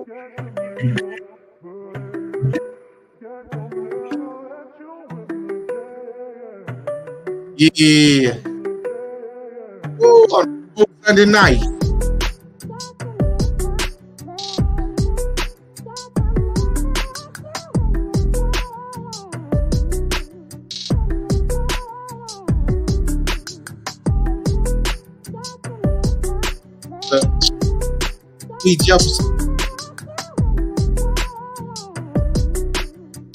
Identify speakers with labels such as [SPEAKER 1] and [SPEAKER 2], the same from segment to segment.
[SPEAKER 1] Yeah. Woo, on Sunday night. Jefferson.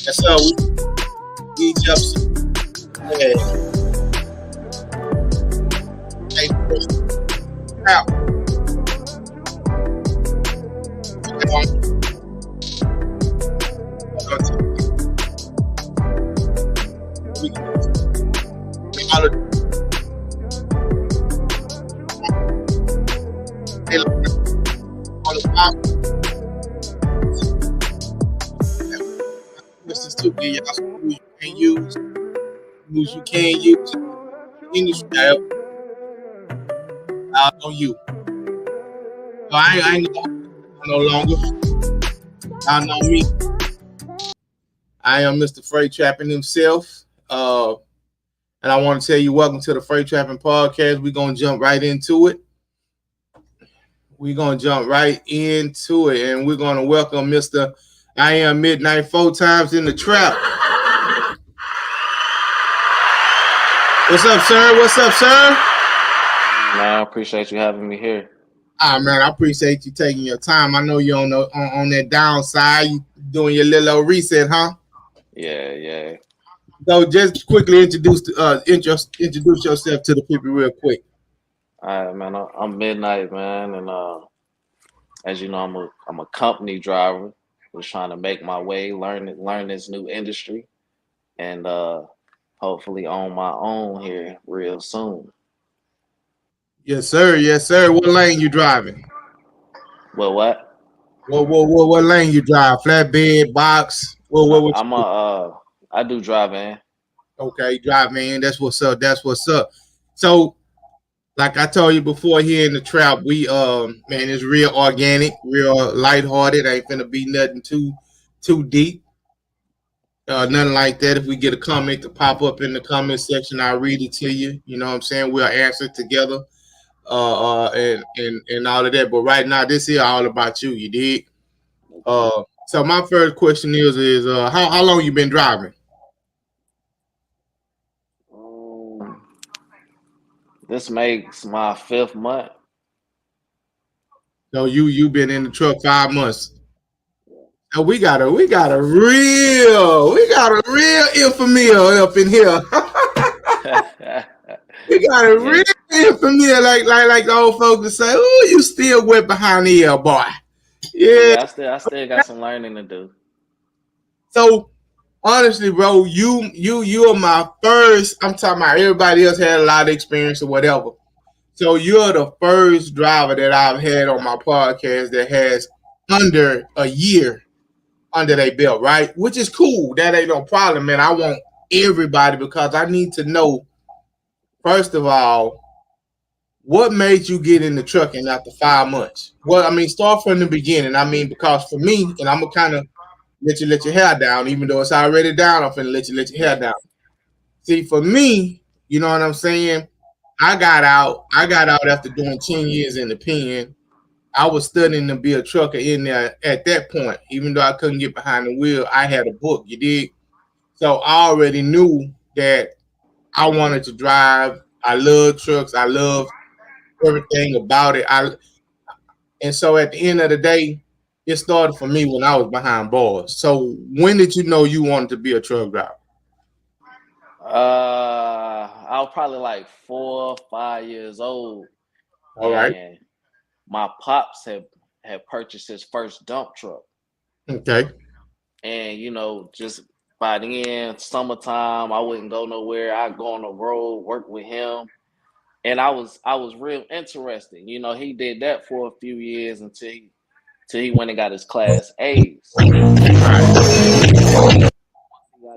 [SPEAKER 1] That's Jefferson. Yeah. Hey, out. Questions to get y'all some rules you can't use, rules you can use in the style. Out on you. So I ain't no longer. Y'all know me. I am Mr. Freight Trapping himself. And I want to tell you, welcome to the Freight Trapping Podcast. We're gonna jump right into it. And we're gonna welcome Mr. I Am Midnight 4 times in the trap. What's up, sir?
[SPEAKER 2] Man, I appreciate you having me here.
[SPEAKER 1] Man, I appreciate you taking your time. I know you're on that downside. You doing your little reset, huh?
[SPEAKER 2] Yeah.
[SPEAKER 1] So just quickly introduce yourself to the people real quick.
[SPEAKER 2] All right, man. I'm Midnight, man, and as you know, I'm a company driver who's trying to make my way, learn this new industry, and hopefully own my own here real soon.
[SPEAKER 1] Yes, sir. What lane you driving?
[SPEAKER 2] Well, what?
[SPEAKER 1] What lane you drive? Flatbed, box?
[SPEAKER 2] I do drive-in.
[SPEAKER 1] Okay, drive-in. That's what's up. So, like I told you before, here in the trap, we man, it's real organic, real lighthearted. Ain't finna be nothing too deep. Nothing like that. If we get a comment to pop up in the comment section, I'll read it to you. You know what I'm saying? We'll answer it together. And all of that. But right now, this here all about you. You dig? So my first question is how long you been driving?
[SPEAKER 2] This makes my 5th month.
[SPEAKER 1] So you been in the truck 5 months. And we got a real infamil up in here. We got a real infamil like the old folks would say, "Oh, you still wet behind the ear, boy."
[SPEAKER 2] Yeah, I still got some learning to do.
[SPEAKER 1] So honestly, bro, you are my first. I'm talking about everybody else had a lot of experience or whatever. So you're the first driver that I've had on my podcast that has under a year under their belt, right? Which is cool. That ain't no problem, man. I want everybody because I need to know, first of all, what made you get into trucking after 5 months? Well, I mean, start from the beginning. I mean, because for me, and I'm gonna kind of let your hair down, even though it's already down. I'm finna let your hair down. See, for me, you know what I'm saying? I got out after doing 10 years in the pen. I was studying to be a trucker in there at that point. Even though I couldn't get behind the wheel, I had a book, you dig? So I already knew that I wanted to drive. I love trucks. I love everything about it. And so at the end of the day, it started for me when I was behind bars. So when did you know you wanted to be a truck driver?
[SPEAKER 2] I was probably like 4 or 5 years old.
[SPEAKER 1] All right.
[SPEAKER 2] My pops had purchased his first dump truck.
[SPEAKER 1] Okay.
[SPEAKER 2] And just by then, summertime, I wouldn't go nowhere. I'd go on the road, work with him. And I was real interested. He did that for a few years until he went and got his Class A's. He got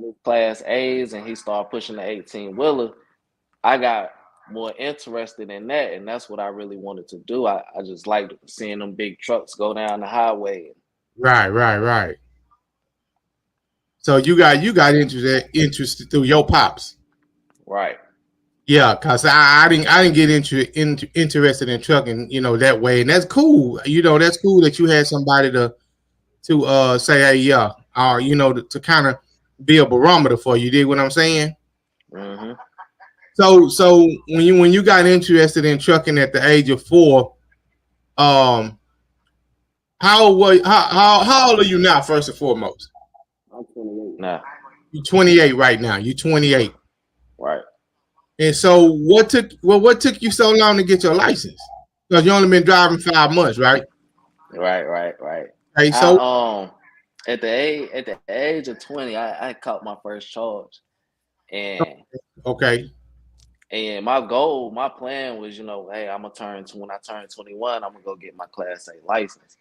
[SPEAKER 2] his Class A's and he started pushing the 18-wheeler. I got more interested in that, and that's what I really wanted to do. I just liked seeing them big trucks go down the highway.
[SPEAKER 1] Right, right, right. So you got interested through your pops.
[SPEAKER 2] Right.
[SPEAKER 1] Yeah, cause I didn't get interested in trucking, that way, and that's cool. That's cool that you had somebody to say, hey, yeah, to kind of be a barometer for you. Did what I'm saying?
[SPEAKER 2] Hmm.
[SPEAKER 1] So when you got interested in trucking at the age of 4, um, how old are you now? First and foremost,
[SPEAKER 2] I'm 28 now.
[SPEAKER 1] you're 28 right now. You're 28,
[SPEAKER 2] Right.
[SPEAKER 1] and so what took you so long to get your license? Because you only been driving 5 months, right?
[SPEAKER 2] Right. Right. Right.
[SPEAKER 1] Okay,
[SPEAKER 2] I
[SPEAKER 1] so
[SPEAKER 2] at the age of 20, I caught my first charge, and
[SPEAKER 1] okay,
[SPEAKER 2] my plan was, hey, I'm gonna when I turn 21, I'm gonna go get my Class A license.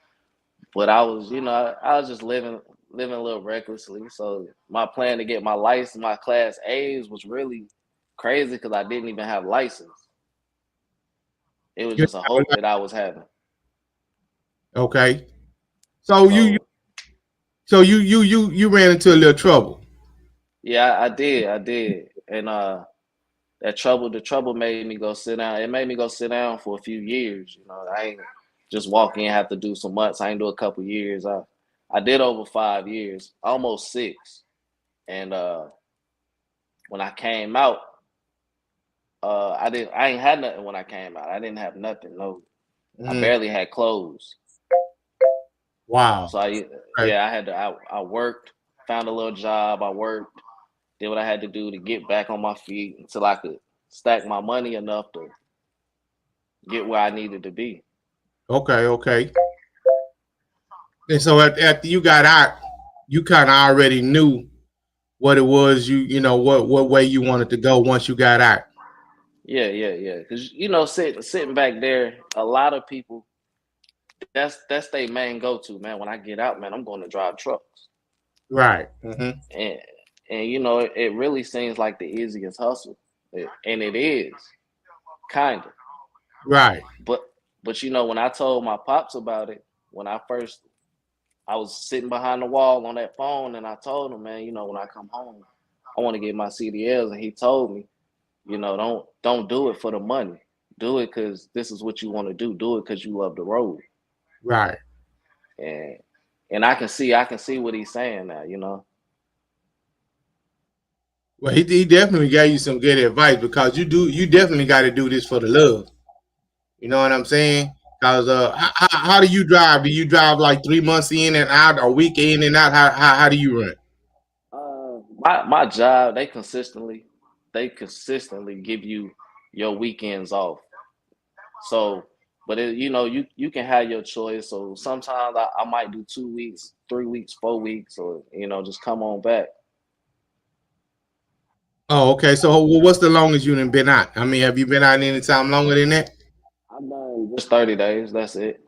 [SPEAKER 2] But I was, I was just living a little recklessly. So my plan to get my license, my Class A's, was really crazy because I didn't even have license. It was
[SPEAKER 1] you
[SPEAKER 2] just a hope that I was having.
[SPEAKER 1] okay, so you
[SPEAKER 2] So
[SPEAKER 1] so you ran into a little trouble.
[SPEAKER 2] yeah, I did, and the trouble made me go sit down. It made me go sit down for a few years. I ain't just walk in, have to do some months. I ain't do a couple years. I did over 5 years, almost 6, and when I came out, I ain't had nothing when I came out. I didn't have nothing. No, I
[SPEAKER 1] Mhm.
[SPEAKER 2] barely had clothes.
[SPEAKER 1] Wow.
[SPEAKER 2] So
[SPEAKER 1] Okay.
[SPEAKER 2] yeah, I worked, found a little job. I worked, did what I had to do to get back on my feet until I could stack my money enough to get where I needed to be.
[SPEAKER 1] Okay. Okay. And so after you got out, you kind of already knew what it was. What way you wanted to go once you got out.
[SPEAKER 2] Yeah. Because sitting back there, a lot of people, that's their main go to, man. When I get out, man, I'm going to drive trucks,
[SPEAKER 1] Right. Hmm.
[SPEAKER 2] and it really seems like the easiest hustle, and it is kind of.
[SPEAKER 1] Right.
[SPEAKER 2] But when I told my pops about it, when I was sitting behind the wall on that phone, and I told him, man, when I come home, I want to get my CDLs, and he told me, don't do it for the money. Do it because this is what you want to do. Do it because you love the road.
[SPEAKER 1] Right.
[SPEAKER 2] And I can see what he's saying now.
[SPEAKER 1] Well, he definitely gave you some good advice because you definitely got to do this for the love. You know what I'm saying? Because how do you drive? Do you drive like 3 months in and out, a week in and out? How do you run?
[SPEAKER 2] My job, they consistently give you your weekends off. So, but you can have your choice. So sometimes I might do 2 weeks, 3 weeks, 4 weeks, or just come on back.
[SPEAKER 1] Oh, okay. So what's the longest you've been out? I mean, have you been out any time longer than that?
[SPEAKER 2] I've done just 30 days. That's it.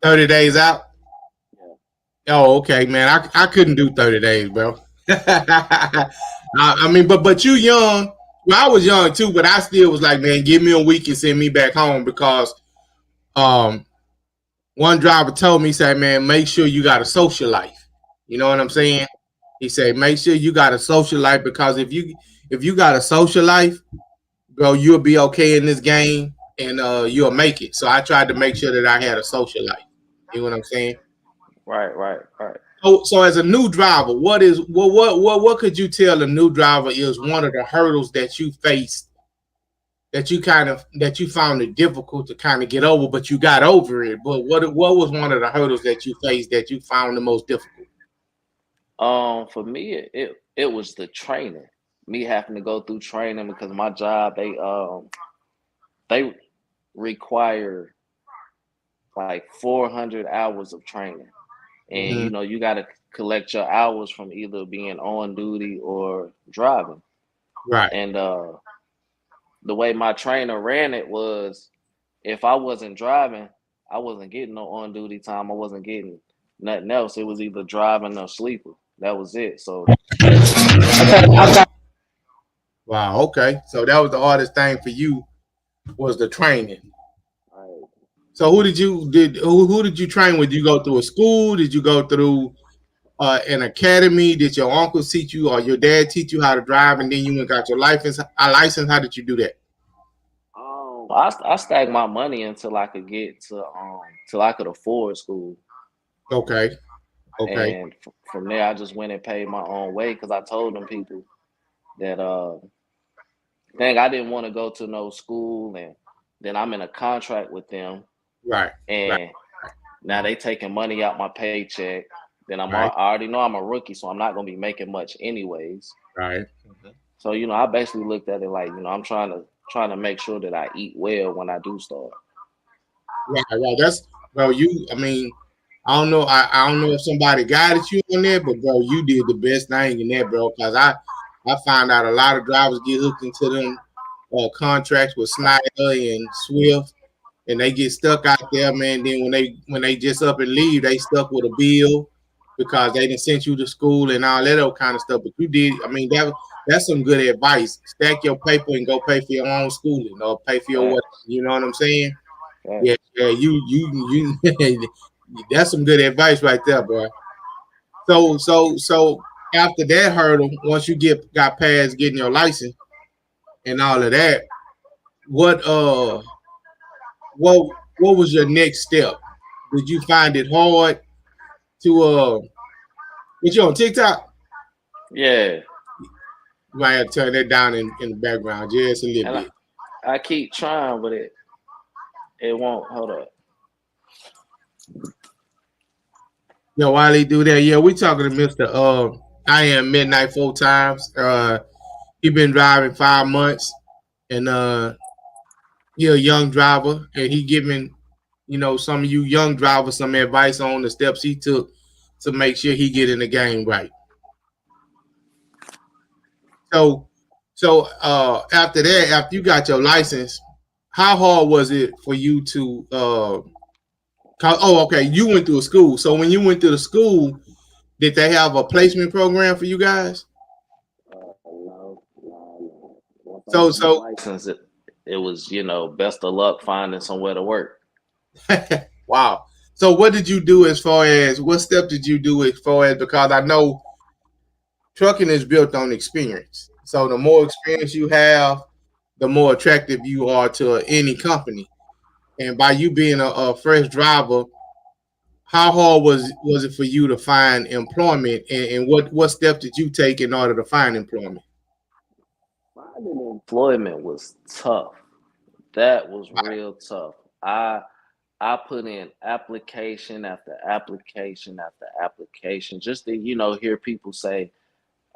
[SPEAKER 1] 30 days out?
[SPEAKER 2] Yeah.
[SPEAKER 1] Oh, okay, man. I couldn't do 30 days, bro. I mean, but you young. Well, I was young too, but I still was like, man, give me a week and send me back home because um one driver told me, he said, man, make sure you got a social life. You know what I'm saying? He said, make sure you got a social life because if you got a social life, bro, you'll be okay in this game and you'll make it. So I tried to make sure that I had a social life. You know what I'm saying?
[SPEAKER 2] Right.
[SPEAKER 1] So as a new driver, what could you tell a new driver is one of the hurdles that you faced that you found it difficult to kind of get over, but you got over it. But what was one of the hurdles that you faced that you found the most difficult?
[SPEAKER 2] For me, it was the training. Me having to go through training because my job, they require like 400 hours of training, and
[SPEAKER 1] Hmm.
[SPEAKER 2] you got to collect your hours from either being on duty or driving.
[SPEAKER 1] Right,
[SPEAKER 2] And the way my trainer ran it was, if I wasn't driving, I wasn't getting no on duty time. I wasn't getting nothing else. It was either driving or sleeping. That was it. So
[SPEAKER 1] wow, okay. So that was the hardest thing for you was the training.
[SPEAKER 2] right.
[SPEAKER 1] So who did you train with? Did you go through a school? Did you go through an academy? Did your uncle teach you or your dad teach you how to drive, and then you went and got your license? How did you do that?
[SPEAKER 2] I stacked my money until I could get to till I could afford school,
[SPEAKER 1] Okay, okay,
[SPEAKER 2] and from there I just went and paid my own way because I told them people that dang, I didn't want to go to no school, and then I'm in a contract with them,
[SPEAKER 1] right, right,
[SPEAKER 2] and now they taking money out my paycheck. Then I
[SPEAKER 1] right,
[SPEAKER 2] already know I'm a rookie, so I'm not gonna be making much anyways.
[SPEAKER 1] right.
[SPEAKER 2] So I basically looked at it like I'm trying to make sure that I eat well when I do start.
[SPEAKER 1] Right, right. That's bro. I mean, I don't know. I don't know if somebody guided you on that, but bro, you did the best thing in that, bro. Because I find out a lot of drivers get hooked into them contracts with Snyder and Swift, and they get stuck out there, man. Then when they just up and leave, they stuck with a bill because they didn't send you to school and all that old kind of stuff. But you did. I mean, that's some good advice. Stack your paper and go pay for your own schooling or pay for your what.
[SPEAKER 2] Facts.
[SPEAKER 1] You know what I'm saying? Yeah,
[SPEAKER 2] Facts.
[SPEAKER 1] yeah, you that's some good advice right there, boy. So after that hurdle, once you got past getting your license and all of that, what uh what was your next step? Did you find it hard to get you on TikTok?
[SPEAKER 2] Yeah,
[SPEAKER 1] You might have to turn that down in the background just a little
[SPEAKER 2] and
[SPEAKER 1] bit.
[SPEAKER 2] I keep trying, but it won't. Hold up.
[SPEAKER 1] Yo, while they do that, yeah, we talking to Mr. I am Midnight 4 times. He been driving 5 months and he a young driver and he giving, some of you young drivers some advice on the steps he took to make sure he get in the game right. So after that, after you got your license, how hard was it for you to okay, you went through a school. So when you went to the school, did they have a placement program for you guys?
[SPEAKER 2] No, no. Once I
[SPEAKER 1] So
[SPEAKER 2] got my
[SPEAKER 1] so
[SPEAKER 2] license, it was best of luck finding somewhere to work.
[SPEAKER 1] wow. So what did you do as far as what step did you do as far as because I know trucking is built on experience. So the more experience you have, the more attractive you are to any company. And by you being a fresh driver, how hard was it for you to find employment and what steps did you take in order to find employment?
[SPEAKER 2] Finding employment was tough. That was real tough. I put in application after application after application just to hear people say,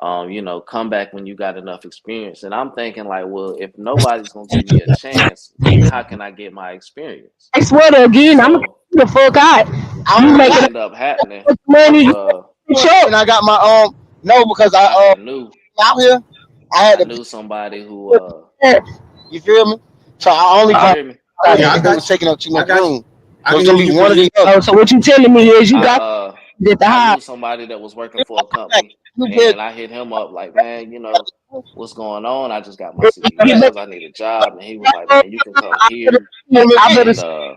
[SPEAKER 2] come back when you got enough experience. And I'm thinking like, well, if nobody's gonna give me a chance, how can I get my experience?
[SPEAKER 3] I swear to again, I'm
[SPEAKER 2] So
[SPEAKER 3] the fuck out. I'm
[SPEAKER 2] what
[SPEAKER 3] making
[SPEAKER 2] ended up happening
[SPEAKER 3] money.
[SPEAKER 2] was
[SPEAKER 4] And I got my no because
[SPEAKER 2] I had knew
[SPEAKER 4] out here I had
[SPEAKER 2] I
[SPEAKER 4] to
[SPEAKER 2] knew somebody who
[SPEAKER 4] you feel me? So I only
[SPEAKER 2] can you
[SPEAKER 4] called
[SPEAKER 2] hear me?
[SPEAKER 1] Yeah, I
[SPEAKER 4] they
[SPEAKER 1] got
[SPEAKER 4] was
[SPEAKER 1] you.
[SPEAKER 4] taking up too
[SPEAKER 1] I
[SPEAKER 4] much
[SPEAKER 1] got you.
[SPEAKER 4] room.
[SPEAKER 1] I
[SPEAKER 4] So
[SPEAKER 1] can
[SPEAKER 4] it's
[SPEAKER 1] hear
[SPEAKER 4] gonna be
[SPEAKER 1] you
[SPEAKER 4] one of
[SPEAKER 1] clearly.
[SPEAKER 4] the other.
[SPEAKER 3] Oh, so what you telling me is you got
[SPEAKER 2] I
[SPEAKER 3] get the
[SPEAKER 2] I
[SPEAKER 3] high.
[SPEAKER 2] knew somebody that was working for a company, and I hit him up like, man, what's going on? I just got my CDLs. I need a job, and he was like, man, you can come here,
[SPEAKER 3] I better.
[SPEAKER 2] and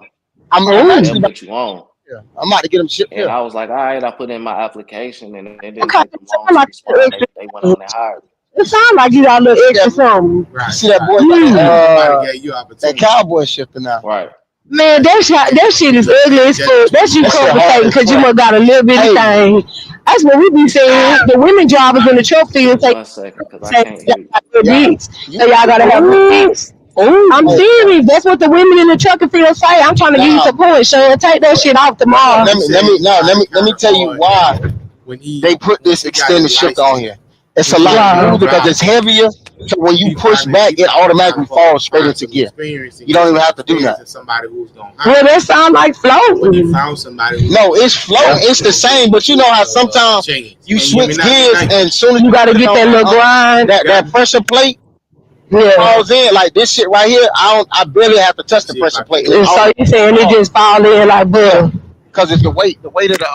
[SPEAKER 4] I'm
[SPEAKER 2] they'll
[SPEAKER 4] actually about
[SPEAKER 2] put you on.
[SPEAKER 4] here. I'm about to get them shipped
[SPEAKER 2] And
[SPEAKER 4] here.
[SPEAKER 2] I was like, all right, I put in my application, and it didn't
[SPEAKER 3] Okay,
[SPEAKER 2] take them
[SPEAKER 3] it
[SPEAKER 2] long
[SPEAKER 3] sound
[SPEAKER 2] to
[SPEAKER 3] like a
[SPEAKER 2] respond.
[SPEAKER 3] little
[SPEAKER 2] They went
[SPEAKER 3] extra.
[SPEAKER 2] on and hired me.
[SPEAKER 3] It sound like you got a little extra something.
[SPEAKER 4] You
[SPEAKER 1] Right,
[SPEAKER 4] see that
[SPEAKER 1] right.
[SPEAKER 4] boy
[SPEAKER 1] Somebody gave you
[SPEAKER 4] that
[SPEAKER 1] opportunity.
[SPEAKER 4] cowboy shifter now.
[SPEAKER 2] Right.
[SPEAKER 3] Man, that shit is ugly as fuck. That's you
[SPEAKER 4] That shit hard
[SPEAKER 3] compensating
[SPEAKER 4] as
[SPEAKER 3] because you
[SPEAKER 4] fuck.
[SPEAKER 3] must got a little bit of
[SPEAKER 4] Hey,
[SPEAKER 3] thing. That's what we be saying. The women drivers in the truck
[SPEAKER 2] Give
[SPEAKER 3] field
[SPEAKER 2] me
[SPEAKER 3] say,
[SPEAKER 2] 1 second, because I
[SPEAKER 3] say
[SPEAKER 2] can't
[SPEAKER 3] y'all
[SPEAKER 2] hear you.
[SPEAKER 3] got good
[SPEAKER 4] yeah,
[SPEAKER 3] beats. So
[SPEAKER 4] you
[SPEAKER 3] y'all gotta have good beats. I'm
[SPEAKER 4] hey,
[SPEAKER 3] serious. That's what the women in the trucking field say. I'm trying to give you
[SPEAKER 4] now
[SPEAKER 3] some points, Sean. Take that shit off tomorrow.
[SPEAKER 1] He said he
[SPEAKER 4] let me
[SPEAKER 1] kind of
[SPEAKER 4] tell you
[SPEAKER 1] hard
[SPEAKER 4] why
[SPEAKER 1] when
[SPEAKER 4] they put
[SPEAKER 1] once
[SPEAKER 4] this
[SPEAKER 1] he got his
[SPEAKER 4] extended shifter on
[SPEAKER 1] license
[SPEAKER 4] here. It's
[SPEAKER 1] and
[SPEAKER 4] a lot
[SPEAKER 1] started getting
[SPEAKER 3] Wow.
[SPEAKER 4] smoother because
[SPEAKER 1] driving.
[SPEAKER 4] it's heavier. So when you
[SPEAKER 1] He
[SPEAKER 4] push
[SPEAKER 1] found
[SPEAKER 4] back, it
[SPEAKER 1] it kind
[SPEAKER 4] automatically
[SPEAKER 1] of hard
[SPEAKER 4] falls
[SPEAKER 1] to
[SPEAKER 4] straight
[SPEAKER 1] find
[SPEAKER 4] into
[SPEAKER 1] some
[SPEAKER 4] gear.
[SPEAKER 1] experience and
[SPEAKER 4] You
[SPEAKER 1] get
[SPEAKER 4] don't
[SPEAKER 1] some
[SPEAKER 4] even have to do
[SPEAKER 1] experience
[SPEAKER 4] nothing.
[SPEAKER 1] in somebody who's gonna
[SPEAKER 3] Well,
[SPEAKER 1] hire
[SPEAKER 3] that
[SPEAKER 1] you.
[SPEAKER 3] sound like
[SPEAKER 1] But when he
[SPEAKER 3] floating.
[SPEAKER 1] found somebody who
[SPEAKER 4] No,
[SPEAKER 1] was
[SPEAKER 4] it's
[SPEAKER 1] gonna
[SPEAKER 4] flow.
[SPEAKER 1] give
[SPEAKER 4] It's
[SPEAKER 1] him
[SPEAKER 4] the same, but you know how
[SPEAKER 1] a
[SPEAKER 4] sometimes
[SPEAKER 1] chance.
[SPEAKER 4] you
[SPEAKER 1] Can you hear me
[SPEAKER 4] switch
[SPEAKER 1] now,
[SPEAKER 4] gears
[SPEAKER 1] midnight?
[SPEAKER 4] and as soon as
[SPEAKER 3] You
[SPEAKER 4] you
[SPEAKER 3] gotta
[SPEAKER 4] put it
[SPEAKER 3] get
[SPEAKER 4] on
[SPEAKER 3] that little grind.
[SPEAKER 1] You got
[SPEAKER 4] that
[SPEAKER 1] me?
[SPEAKER 4] pressure plate
[SPEAKER 3] Yeah.
[SPEAKER 4] falls in like this shit right here. I barely have to touch
[SPEAKER 1] Let's
[SPEAKER 4] the
[SPEAKER 1] see if
[SPEAKER 4] pressure
[SPEAKER 1] I can
[SPEAKER 4] plate.
[SPEAKER 3] And so you saying it just fall in like
[SPEAKER 4] Yeah,
[SPEAKER 3] butter.
[SPEAKER 4] because it's the weight of the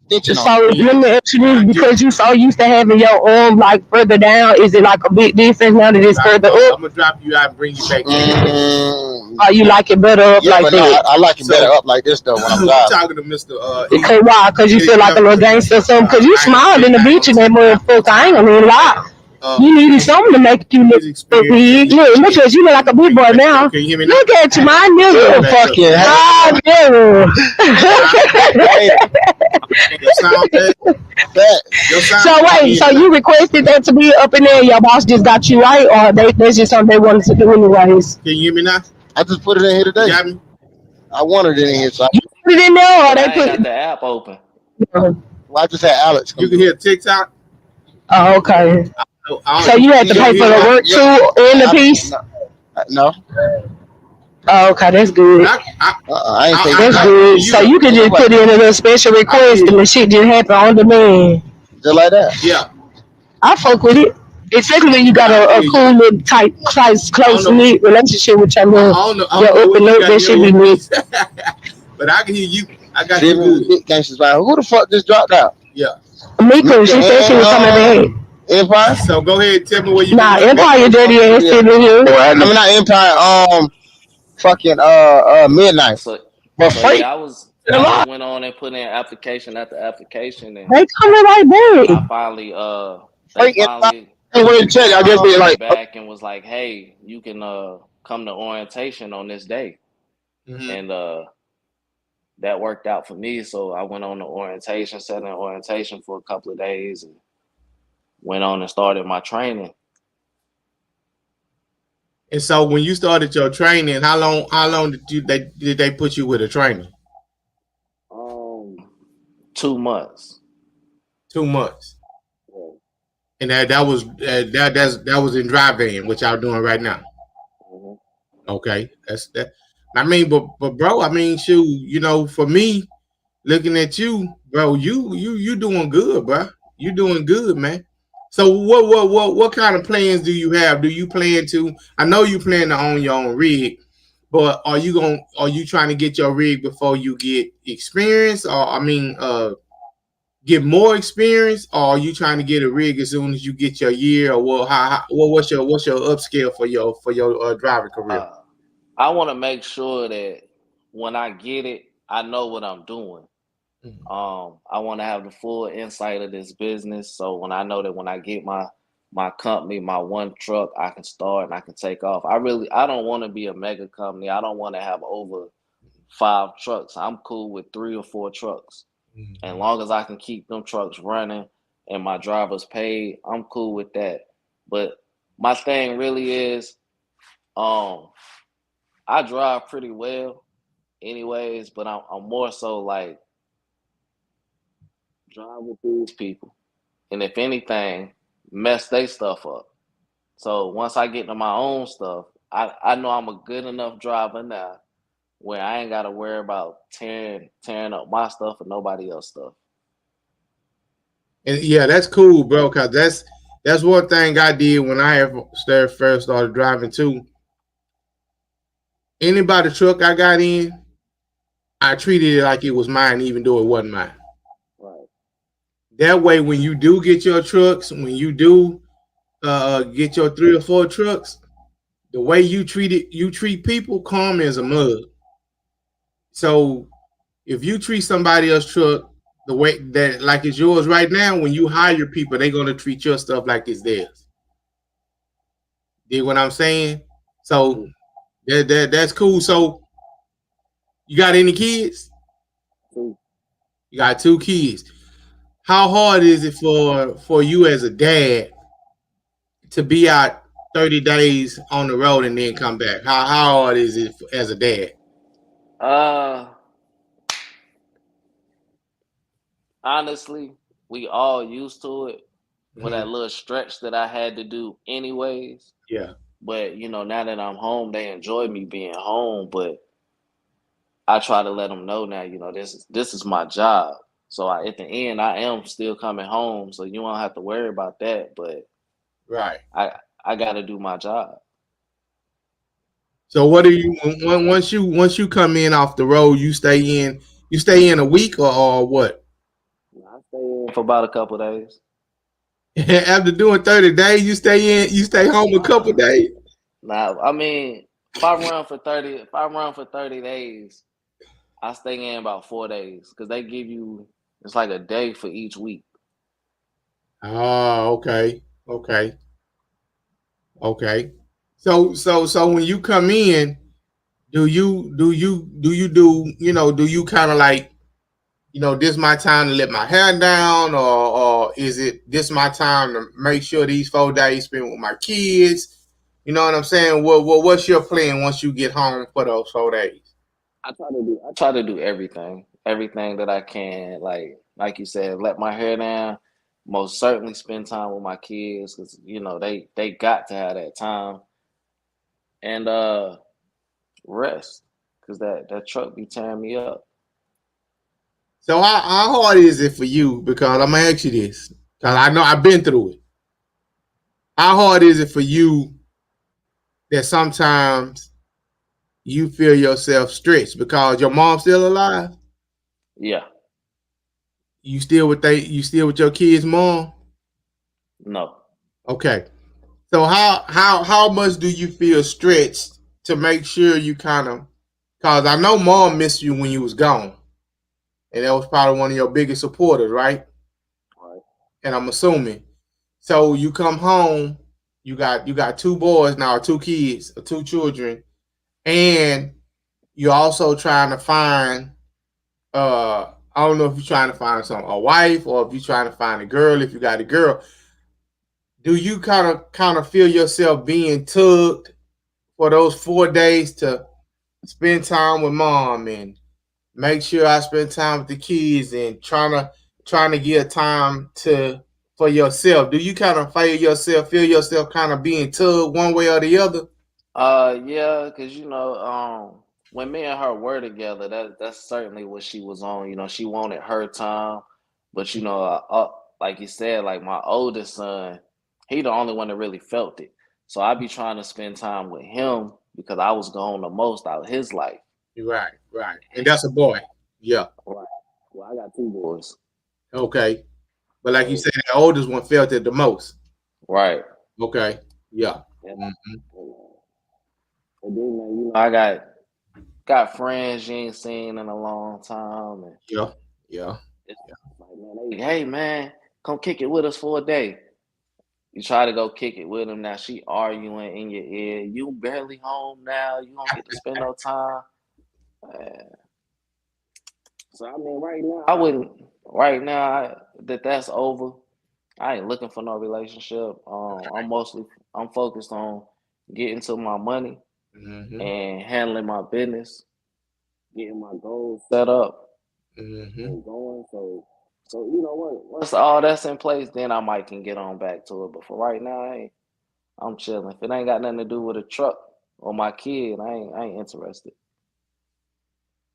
[SPEAKER 4] extension on
[SPEAKER 3] So
[SPEAKER 4] it.
[SPEAKER 3] let me ask you this, because you so used to having your arm like further down, is it like a big difference now that it's further up?
[SPEAKER 1] I'm gonna drop you out and bring you back in.
[SPEAKER 3] Or you like it better up
[SPEAKER 4] Yeah,
[SPEAKER 3] like
[SPEAKER 4] but no,
[SPEAKER 3] that?
[SPEAKER 4] I like it better
[SPEAKER 1] So
[SPEAKER 4] up like this though when I'm
[SPEAKER 1] we
[SPEAKER 4] driving.
[SPEAKER 1] talking to Mr.
[SPEAKER 3] Because why? Because you feel like a little gangster or something? Because you smiled in the beach and that motherfucker. I ain't gonna even lie. You needed something to make you look
[SPEAKER 1] his experience that
[SPEAKER 3] big.
[SPEAKER 1] he
[SPEAKER 3] Look at you look like a big boy now.
[SPEAKER 1] can you hear me now?
[SPEAKER 3] Look at you, my
[SPEAKER 4] You're
[SPEAKER 3] nigga.
[SPEAKER 4] fucking
[SPEAKER 3] Ah, nigga.
[SPEAKER 4] hater.
[SPEAKER 1] Your sound bad?
[SPEAKER 4] That
[SPEAKER 1] Your sound
[SPEAKER 3] So wait,
[SPEAKER 1] bad?
[SPEAKER 3] so you requested that to be up in there? Your boss just got you right, or that's just something they wanted to do anyways?
[SPEAKER 1] Can you hear me now?
[SPEAKER 4] I just put it in here
[SPEAKER 1] You
[SPEAKER 4] today.
[SPEAKER 1] got me?
[SPEAKER 4] I wanted it in here, so
[SPEAKER 3] You put it in there, or
[SPEAKER 2] But
[SPEAKER 3] they
[SPEAKER 2] I ain't
[SPEAKER 3] put?
[SPEAKER 2] got the app open.
[SPEAKER 4] I just had Alex
[SPEAKER 1] You
[SPEAKER 4] come
[SPEAKER 1] can
[SPEAKER 4] do
[SPEAKER 1] hear
[SPEAKER 4] it.
[SPEAKER 1] TikTok?
[SPEAKER 3] Oh, okay.
[SPEAKER 1] I
[SPEAKER 3] So you had
[SPEAKER 1] you
[SPEAKER 3] to
[SPEAKER 1] don't
[SPEAKER 3] pay
[SPEAKER 1] hear
[SPEAKER 3] for the
[SPEAKER 1] that?
[SPEAKER 3] work
[SPEAKER 4] Yeah,
[SPEAKER 3] too in the
[SPEAKER 4] I,
[SPEAKER 3] piece.
[SPEAKER 4] no,
[SPEAKER 3] Oh, okay, that's
[SPEAKER 1] But
[SPEAKER 3] good.
[SPEAKER 4] I ain't pay for
[SPEAKER 3] That's
[SPEAKER 4] nothing.
[SPEAKER 3] good.
[SPEAKER 1] can
[SPEAKER 3] So
[SPEAKER 1] you?
[SPEAKER 3] you can just
[SPEAKER 4] Nobody.
[SPEAKER 3] put in a little special
[SPEAKER 1] I can
[SPEAKER 3] request
[SPEAKER 1] hear
[SPEAKER 3] and the
[SPEAKER 1] you.
[SPEAKER 3] shit just happen on demand.
[SPEAKER 4] Just like that.
[SPEAKER 1] Yeah,
[SPEAKER 3] I fuck with it. Especially when you got
[SPEAKER 1] yeah, I can
[SPEAKER 3] a
[SPEAKER 1] hear you.
[SPEAKER 3] cool little tight,
[SPEAKER 1] I don't
[SPEAKER 3] close
[SPEAKER 1] know.
[SPEAKER 3] knit relationship with your
[SPEAKER 1] I,
[SPEAKER 3] little,
[SPEAKER 1] I don't know. I don't
[SPEAKER 3] your
[SPEAKER 1] know
[SPEAKER 3] up
[SPEAKER 1] where
[SPEAKER 3] and
[SPEAKER 1] you
[SPEAKER 3] up.
[SPEAKER 1] got
[SPEAKER 3] That should
[SPEAKER 1] your
[SPEAKER 3] be neat.
[SPEAKER 1] piece, but I can hear you. I got you
[SPEAKER 4] Living with
[SPEAKER 1] good.
[SPEAKER 4] big gangsters, man. Who the fuck just dropped out?
[SPEAKER 1] Yeah.
[SPEAKER 3] Mika,
[SPEAKER 4] Mika
[SPEAKER 3] she said she
[SPEAKER 4] and
[SPEAKER 3] was coming back.
[SPEAKER 4] Empire.
[SPEAKER 1] So go ahead. Tell me where you
[SPEAKER 3] Nah,
[SPEAKER 1] going
[SPEAKER 4] What
[SPEAKER 1] next.
[SPEAKER 3] Empire
[SPEAKER 4] the fuck?
[SPEAKER 3] dirty ass
[SPEAKER 4] Yeah.
[SPEAKER 3] sitting here.
[SPEAKER 4] I mean not Empire. Fucking midnight.
[SPEAKER 2] So
[SPEAKER 4] But
[SPEAKER 2] so
[SPEAKER 4] freight.
[SPEAKER 2] yeah, I just went on and put in application after application, and
[SPEAKER 3] They coming right
[SPEAKER 2] I
[SPEAKER 3] back.
[SPEAKER 2] finally they
[SPEAKER 4] Freight Empire.
[SPEAKER 2] finally
[SPEAKER 4] I went to check. I just be
[SPEAKER 2] called me
[SPEAKER 4] like,
[SPEAKER 2] back and was like, hey, you can come to orientation on this day,
[SPEAKER 1] Hmm.
[SPEAKER 2] and that worked out for me. So I went on the orientation, sat in orientation for a couple of days, and went on and started my training.
[SPEAKER 1] And so when you started your training, how long did they put you with a training?
[SPEAKER 2] Um, 2 months.
[SPEAKER 1] 2 months.
[SPEAKER 2] Yeah.
[SPEAKER 1] And that was in dry van, which y'all doing right now.
[SPEAKER 2] Mhm.
[SPEAKER 1] Okay, that's that. I mean, but bro, I mean, shoot, for me, looking at you, bro, you doing good, bro. You doing good, man. So what kind of plans do you have? Do you plan to? I know you plan to own your own rig, but are you trying to get your rig before you get experience, or I mean, get more experience, or are you trying to get a rig as soon as you get your year, or what's your upscale for your driving career?
[SPEAKER 2] Uh, I want to make sure that when I get it, I know what I'm doing.
[SPEAKER 1] Mhm.
[SPEAKER 2] I want to have the full insight of this business, so when I know that when I get my company, my one truck, I can start and I can take off. I don't want to be a mega company. I don't want to have over 5 trucks. I'm cool with 3 or 4 trucks. And
[SPEAKER 1] Mhm.
[SPEAKER 2] long as I can keep them trucks running and my drivers paid, I'm cool with that. But my thing really is, um, I drive pretty well, anyways. But I'm more so like drive with these people, and if anything, mess they stuff up. So once I get into my own stuff, I know I'm a good enough driver now where I ain't got to worry about tearing up my stuff or nobody else stuff.
[SPEAKER 1] And yeah, that's cool, bro. Cause that's one thing I did when I first started driving too. Anybody truck I got in, I treated it like it was mine, even though it wasn't mine.
[SPEAKER 2] Right.
[SPEAKER 1] That way, when you do get your trucks, when you do get your 3 or 4 trucks, the way you treat people, calm as a mug. So if you treat somebody else's truck the way that like it's yours right now, when you hire people, they're gonna treat your stuff like it's theirs. Dig what I'm saying? So
[SPEAKER 2] Mm.
[SPEAKER 1] that's cool. So you got any kids?
[SPEAKER 2] Mm.
[SPEAKER 1] You got 2 kids. How hard is it for you as a dad to be out 30 days on the road and then come back? How hard is it as a dad?
[SPEAKER 2] Uh, Honestly, we all used to it for
[SPEAKER 1] Hmm.
[SPEAKER 2] that little stretch that I had to do anyways.
[SPEAKER 1] Yeah.
[SPEAKER 2] But now that I'm home, they enjoy me being home. But I try to let them know now, this is my job. So at the end, I am still coming home, so you won't have to worry about that. But
[SPEAKER 1] Right.
[SPEAKER 2] I I got to do my job.
[SPEAKER 1] So what do you once you come in off the road, you stay in a week or what?
[SPEAKER 2] I stay in for about a couple days.
[SPEAKER 1] After doing 30 days, you stay home a couple days.
[SPEAKER 2] Now, I mean, if I run for 30 days, I stay in about 4 days because they give you it's like a day for each week.
[SPEAKER 1] Oh, okay, okay. So when you come in, do you kind of like, this my time to let my hair down, or is it this my time to make sure these 4 days spent with my kids? You know what I'm saying? What's your plan once you get home for those 4 days?
[SPEAKER 2] I try to do everything that I can. Like you said, let my hair down. Most certainly spend time with my kids because they got to have that time and rest because that truck be tearing me up.
[SPEAKER 1] So how hard is it for you? Because I'm gonna ask you this, because I know I've been through it. How hard is it for you that sometimes you feel yourself stretched because your mom's still alive?
[SPEAKER 2] Yeah,
[SPEAKER 1] You still with your kids' mom?
[SPEAKER 2] no.
[SPEAKER 1] Okay. So how much do you feel stretched to make sure you kind of, cause I know mom missed you when you was gone, and that was probably one of your biggest supporters, right?
[SPEAKER 2] Right.
[SPEAKER 1] And I'm assuming. So you come home, you got two boys now, two kids, or two children, and you're also trying to find I don't know if you're trying to find a wife, or if you're trying to find a girl, if you got a girl. Do you kind of feel yourself being tugged for those 4 days to spend time with mom and make sure I spend time with the kids, and trying to get time to for yourself? Do you kind of feel yourself kind of being tugged one way or the other?
[SPEAKER 2] Yeah, because when me and her were together, that's certainly what she was on. She wanted her time, but like you said, like my oldest son, he the only one that really felt it. So I be trying to spend time with him because I was gone the most out of his life.
[SPEAKER 1] Right, right. And that's a boy. Yeah.
[SPEAKER 2] Right. Well, I got two boys.
[SPEAKER 1] Okay. But like you
[SPEAKER 2] So
[SPEAKER 1] said, the oldest one felt it the most.
[SPEAKER 2] right.
[SPEAKER 1] Okay. Yeah.
[SPEAKER 2] And,
[SPEAKER 1] Mm-hmm.
[SPEAKER 2] and then I got friends you ain't seen in a long time, and
[SPEAKER 1] Yeah. Yeah.
[SPEAKER 2] it's like, man, hey man, come kick it with us for a day. You try to go kick it with them. Now she arguing in your ear. You barely home now. You don't get to spend no time. Uh, so I mean, right now I wouldn't. Right now that's over. I ain't looking for no relationship. I'm focused on getting to my money
[SPEAKER 1] Mm-hmm.
[SPEAKER 2] and handling my business, getting my goals set up
[SPEAKER 1] Mm-hmm.
[SPEAKER 2] and going. So you know what? Once all that's in place, then I might can get on back to it. But for right now, I'm chilling. If it ain't got nothing to do with a truck or my kid, I ain't interested.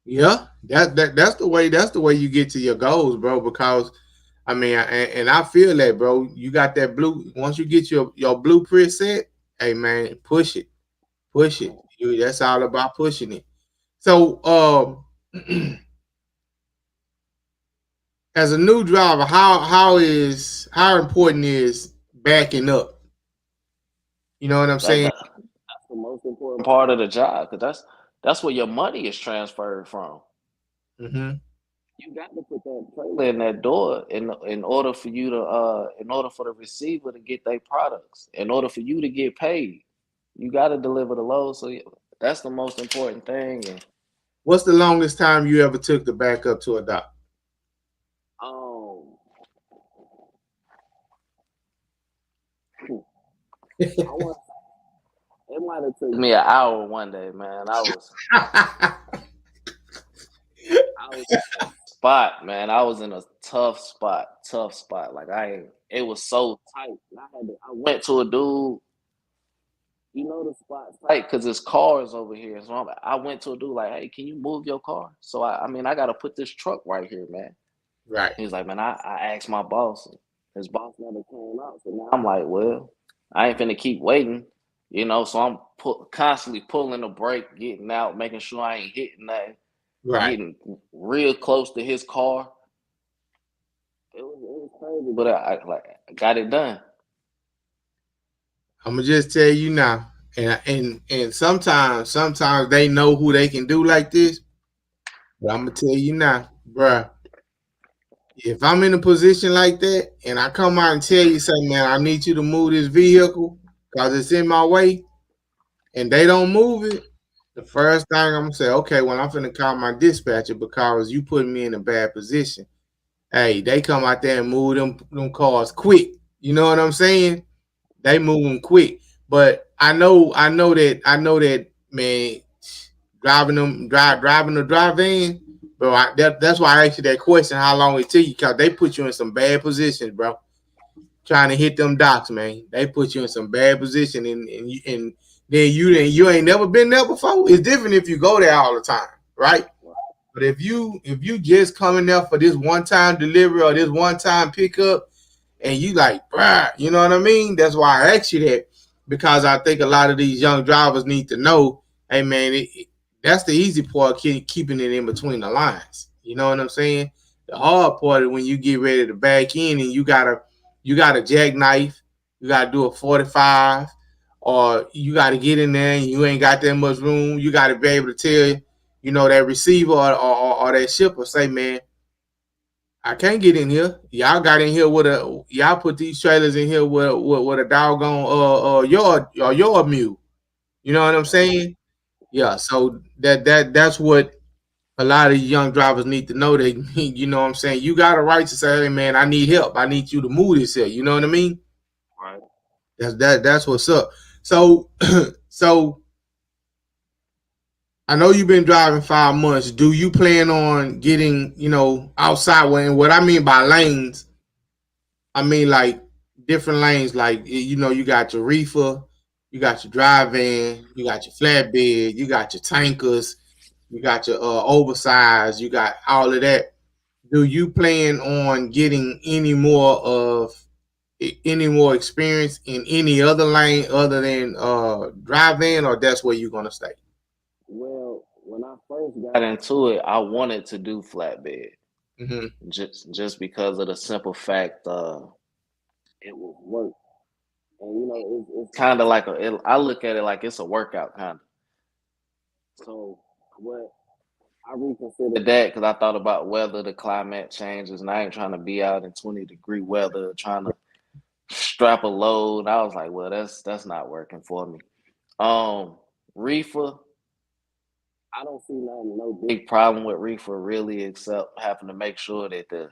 [SPEAKER 1] Yeah. That's the way. That's the way you get to your goals, bro. Because I mean, and I feel that, bro. You got that blue. Once you get your blueprint set, hey man, push it. That's all about pushing it. So, as a new driver, how important is backing up? You know what I'm saying?
[SPEAKER 2] That's the most important part of the job because that's where your money is transferred from.
[SPEAKER 1] Mm-hmm.
[SPEAKER 2] You got to put that trailer in that door in order for you to in order for the receiver to get their products. In order for you to get paid, you got to deliver the load. So that's the most important thing. And
[SPEAKER 1] What's the longest time you ever took to back up to a dock?
[SPEAKER 2] um, I want it might have took me an hour one day, man. I was in a spot, man. I was in a tough spot. Like it was so tight. I went to a dude. The spot's tight because his car is over here. So I went to a dude like, hey, can you move your car? So I mean, I got to put this truck right here, man.
[SPEAKER 1] Right.
[SPEAKER 2] He was like, man, I asked my boss. His boss never came out. So now I'm like, well, I ain't finna keep waiting. So I'm constantly pulling the brake, getting out, making sure I ain't hitting nothing,
[SPEAKER 1] Right.
[SPEAKER 2] getting real close to his car. It was crazy, but I got it done.
[SPEAKER 1] I'm gonna just tell you now, And sometimes they know who they can do like this. But I'm gonna tell you now, bruh, if I'm in a position like that and I come out and tell you something, man, I need you to move this vehicle because it's in my way, and they don't move it, the first thing I'm gonna say, okay, well, I'm finna call my dispatcher because you put me in a bad position. Hey, they come out there and move them cars quick. You know what I'm saying? They move them quick. But I know that, man, driving the drive in, bro. That's why I asked you that question. How long it took you? Cause they put you in some bad positions, bro. Trying to hit them docks, man. They put you in some bad position, and then you ain't never been there before. It's different if you go there all the time, right? But if you just coming there for this one time delivery or this one time pickup, and you like, bruh, you know what I mean? That's why I asked you that, because I think a lot of these young drivers need to know, hey man, that's the easy part, keeping it in between the lines. You know what I'm saying? The hard part is when you get ready to back in and you got a jackknife, you gotta do a 45, or you gotta get in there and you ain't got that much room. You gotta be able to tell, that receiver or that shipper, say, man, I can't get in here. Y'all got in here y'all put these trailers in here with a doggone yard mule. You know what I'm saying? Yeah. So that's what a lot of young drivers need to know. They you know what I'm saying? You got a right to say, hey man, I need help. I need you to move this here. You know what I mean?
[SPEAKER 2] Right.
[SPEAKER 1] That's what's up. So so I know you've been driving 5 months. Do you plan on getting, outside? And what I mean by lanes, I mean like different lanes. Like, you got your reefer, you got your drive van, you got your flatbed, you got your tankers, you got your oversized, you got all of that. Do you plan on getting any more experience in any other lane other than drive van, or that's where you're gonna stay?
[SPEAKER 2] Well, when I first got into it, I wanted to do flatbed
[SPEAKER 1] Mm-hmm.
[SPEAKER 2] just because of the simple fact it would work. And it's kind of like I look at it like it's a workout kind of. So what I reconsidered that because I thought about weather, the climate changes, and I ain't trying to be out in 20-degree weather trying to strap a load. I was like, well, that's not working for me. Reefer, I don't see no big problem with reefer really, except having to make sure that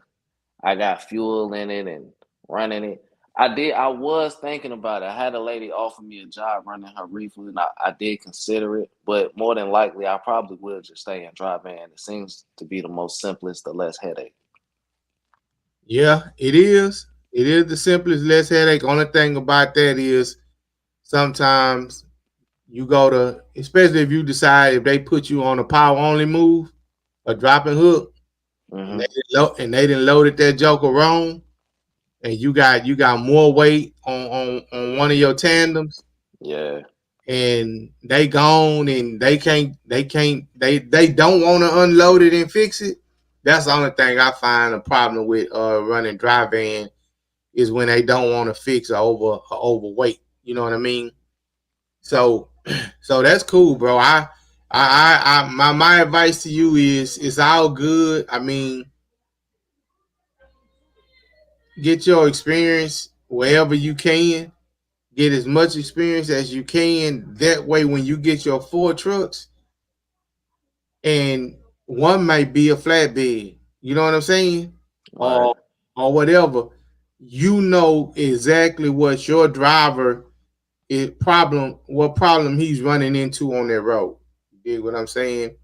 [SPEAKER 2] I got fuel in it and running it. I was thinking about it. I had a lady offer me a job running her reefer, and I did consider it, but more than likely, I probably will just stay in dry van. It seems to be the most simplest, the less headache.
[SPEAKER 1] Yeah, it is. It is the simplest, less headache. Only thing about that is sometimes you go to, especially if you decide, if they put you on a power only move, a dropping hook, and
[SPEAKER 2] Hmm.
[SPEAKER 1] they didn't loaded that joker wrong, and you got more weight on one of your tandems,
[SPEAKER 2] Yeah,
[SPEAKER 1] and they gone, and they don't want to unload it and fix it. That's the only thing I find a problem with running dry van, is when they don't want to fix a overweight. You know what I mean? So so that's cool, bro. My advice to you is, it's all good. I mean, get your experience wherever you can. Get as much experience as you can. That way, when you get your 4 trucks, and one might be a flatbed, you know what I'm saying,
[SPEAKER 2] right,
[SPEAKER 1] or whatever, you know exactly what your driver what problem he's running into on that road. You dig what I'm saying?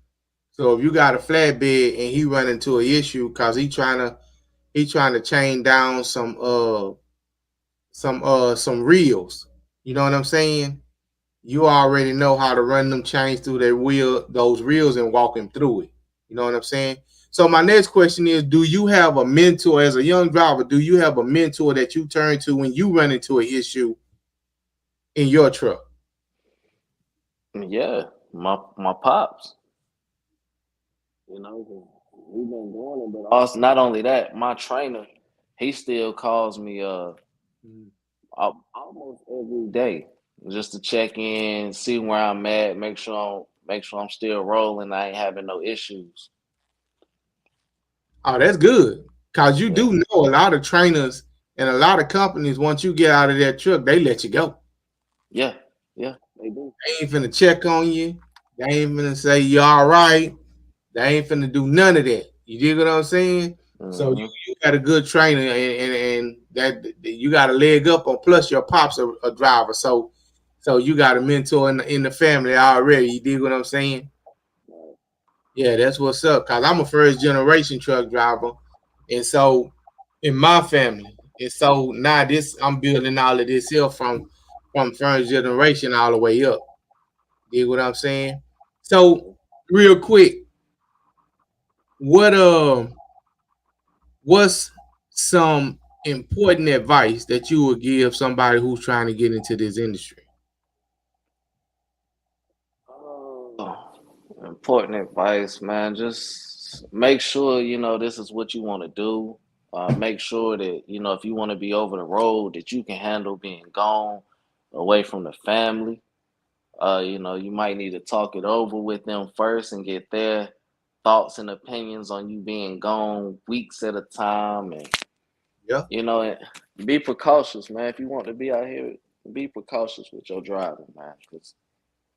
[SPEAKER 1] So if you got a flatbed and he run into an issue because he trying to chain down some reels, you know what I'm saying? You already know how to run them chains through those reels, and walk him through it. You know what I'm saying? So my next question is, do you have a mentor as a young driver? Do you have a mentor that you turn to when you run into an issue in your truck?
[SPEAKER 2] yeah. My pops, we've been doing it, but also not only that, my trainer, he still calls me almost every day. just to check in, see where I'm at, make sure I'm still rolling. I ain't having no issues.
[SPEAKER 1] Oh, that's good. Cause you
[SPEAKER 2] Yeah,
[SPEAKER 1] do know a lot of trainers and a lot of companies, once you get out of that truck, they let you go.
[SPEAKER 2] yeah, yeah. They do.
[SPEAKER 1] They ain't finna check on you. They ain't finna say you all right. They ain't finna do none of that. You dig what I'm saying? So
[SPEAKER 2] Hmm.
[SPEAKER 1] you got a good trainer, and that you got a leg up on. Plus your pops a driver, so you got a mentor in the family already. You dig what I'm saying? Yeah, that's what's up. Cause I'm a first generation truck driver, and so in my family, and so now this I'm building all of this here from first generation all the way up. Dig what I'm saying? So real quick, what what's some important advice that you would give somebody who's trying to get into this industry?
[SPEAKER 2] Oh, important advice, man. Just make sure you know this is what you want to do. Make sure that you know if you want to be over the road, that you can handle being gone away from the family. You know, you might need to talk it over with them first and get their thoughts and opinions on you being gone weeks at a time, and
[SPEAKER 1] Yeah.
[SPEAKER 2] you know, and be precautious, man. If you want to be out here, be precautious with your driving, man, because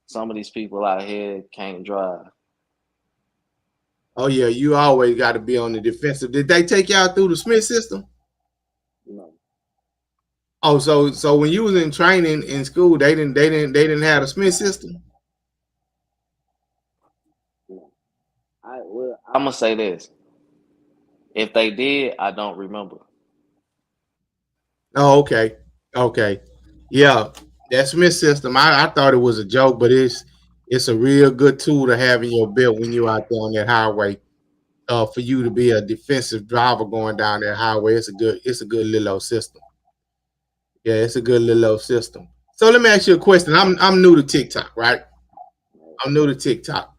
[SPEAKER 2] some of these people out here can't drive.
[SPEAKER 1] Oh yeah, you always got to be on the defensive. Did they take y'all through the Smith system?
[SPEAKER 2] No,
[SPEAKER 1] Oh, so when you was in training in school, they didn't have a Smith system.
[SPEAKER 2] no. I'm gonna say this: if they did, I don't remember.
[SPEAKER 1] Oh, okay, okay, yeah, that Smith system. I thought it was a joke, but it's a real good tool to have in your belt when you're out there on that highway. For you to be a defensive driver going down that highway, it's a good little old system. Yeah, it's a good little old system. So let me ask you a question. I'm new to TikTok, right? I'm new to TikTok.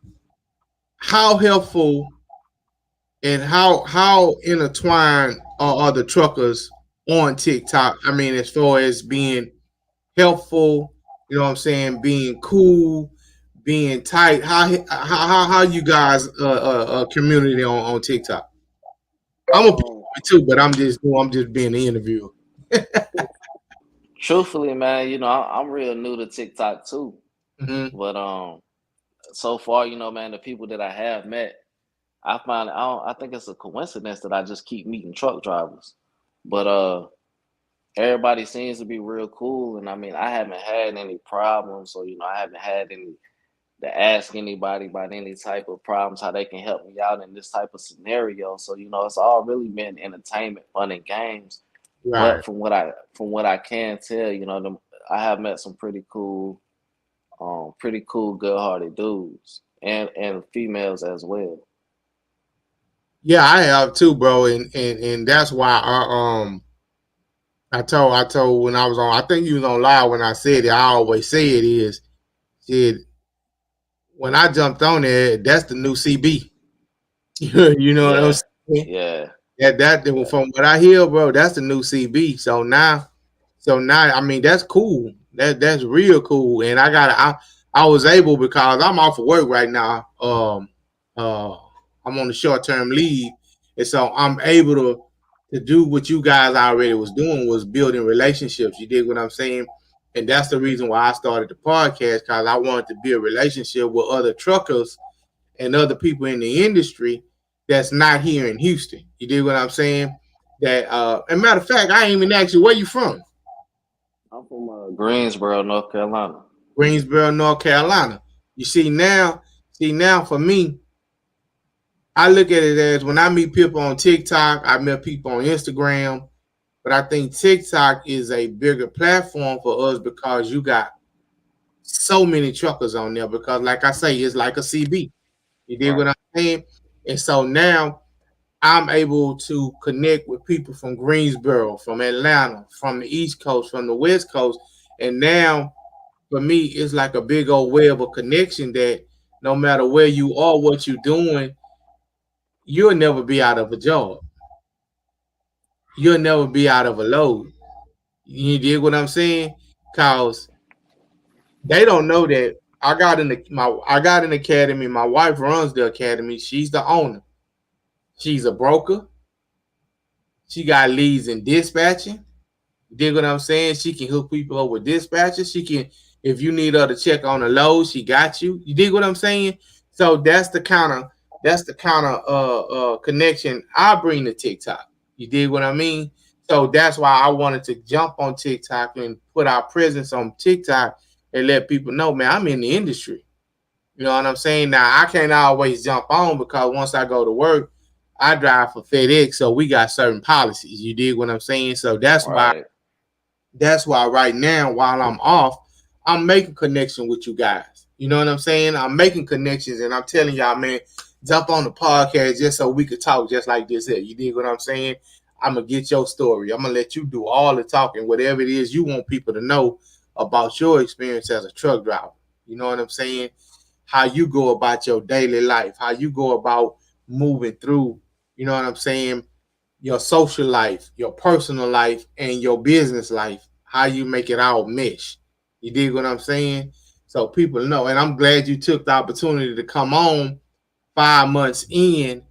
[SPEAKER 1] How helpful and how intertwined are the truckers on TikTok? I mean, as far as being helpful, you know what I'm saying, being cool, being tight. How you guys community on TikTok? I'm a part
[SPEAKER 2] Um,
[SPEAKER 1] of it too, but I'm just being the interviewer.
[SPEAKER 2] Truthfully, man, you know, I'm real new to TikTok too.
[SPEAKER 1] Hmm.
[SPEAKER 2] But so far, you know, man, the people that I have met, I think it's a coincidence that I just keep meeting truck drivers. But everybody seems to be real cool, and I mean, I haven't had any problems, so you know, I haven't had any to ask anybody about any type of problems, how they can help me out in this type of scenario. So you know, it's all really been entertainment, fun, and games.
[SPEAKER 1] Right.
[SPEAKER 2] But from what I can tell, you know, I have met some pretty cool, good-hearted dudes and females as well.
[SPEAKER 1] Yeah, I have too, bro, and that's why I told when I was on. I think you was on live when I said it. I always say it is said when I jumped on there. That's the new CB. You know what I'm
[SPEAKER 2] Yeah,
[SPEAKER 1] saying?
[SPEAKER 2] yeah,
[SPEAKER 1] That
[SPEAKER 2] yeah.
[SPEAKER 1] from what I hear, bro, that's the new CB. So now, I mean, that's cool. That's real cool. And I was able because I'm off of work right now. I'm on the short term leave, and so I'm able to do what you guys already was doing was building relationships. You dig what I'm saying? And that's the reason why I started the podcast because I wanted to build a relationship with other truckers and other people in the industry that's not here in Houston. You dig what I'm saying? That and matter of fact, I ain't even asked you where you from.
[SPEAKER 2] I'm from Greensboro, North Carolina.
[SPEAKER 1] Greensboro, North Carolina. You see now for me, I look at it as when I meet people on TikTok, I meet people on Instagram, but I think TikTok is a bigger platform for us because you got so many truckers on there. Because, like I say, it's like a CB. You dig what
[SPEAKER 2] Right.
[SPEAKER 1] I'm saying? And so now I'm able to connect with people from Greensboro, from Atlanta, from the East Coast, from the West Coast. And now for me, it's like a big old web of connection that no matter where you are, what you're doing, you'll never be out of a job. You'll never be out of a load. You dig what I'm saying? Cause They don't know that I got an academy. My wife runs the academy. She's the owner. She's a broker. She got leads in dispatching. You dig what I'm saying? She can hook people up with dispatchers. She can, if you need her to check on the load, she got you. You dig what I'm saying? So that's the kind of connection I bring to TikTok. You dig what I mean? So that's why I wanted to jump on TikTok and put our presence on TikTok and let people know, man, I'm in the industry. You know what I'm saying? Now I can't always jump on because once I go to work, I drive for FedEx, so we got certain policies. You dig what I'm saying? So
[SPEAKER 2] Right.
[SPEAKER 1] that's why right now, while I'm off, I'm making connection with you guys. You know what I'm saying? I'm making connections, and I'm telling y'all, man, jump on the podcast just so we could talk just like this here. You dig what I'm saying? I'm gonna get your story. I'm gonna let you do all the talking, whatever it is you want people to know about your experience as a truck driver. You know what I'm saying? How you go about your daily life, how you go about moving through, you know what I'm saying, your social life, your personal life, and your business life, how you make it all mesh. You dig what I'm saying? So people know. And I'm glad you took the opportunity to come on 5 months in.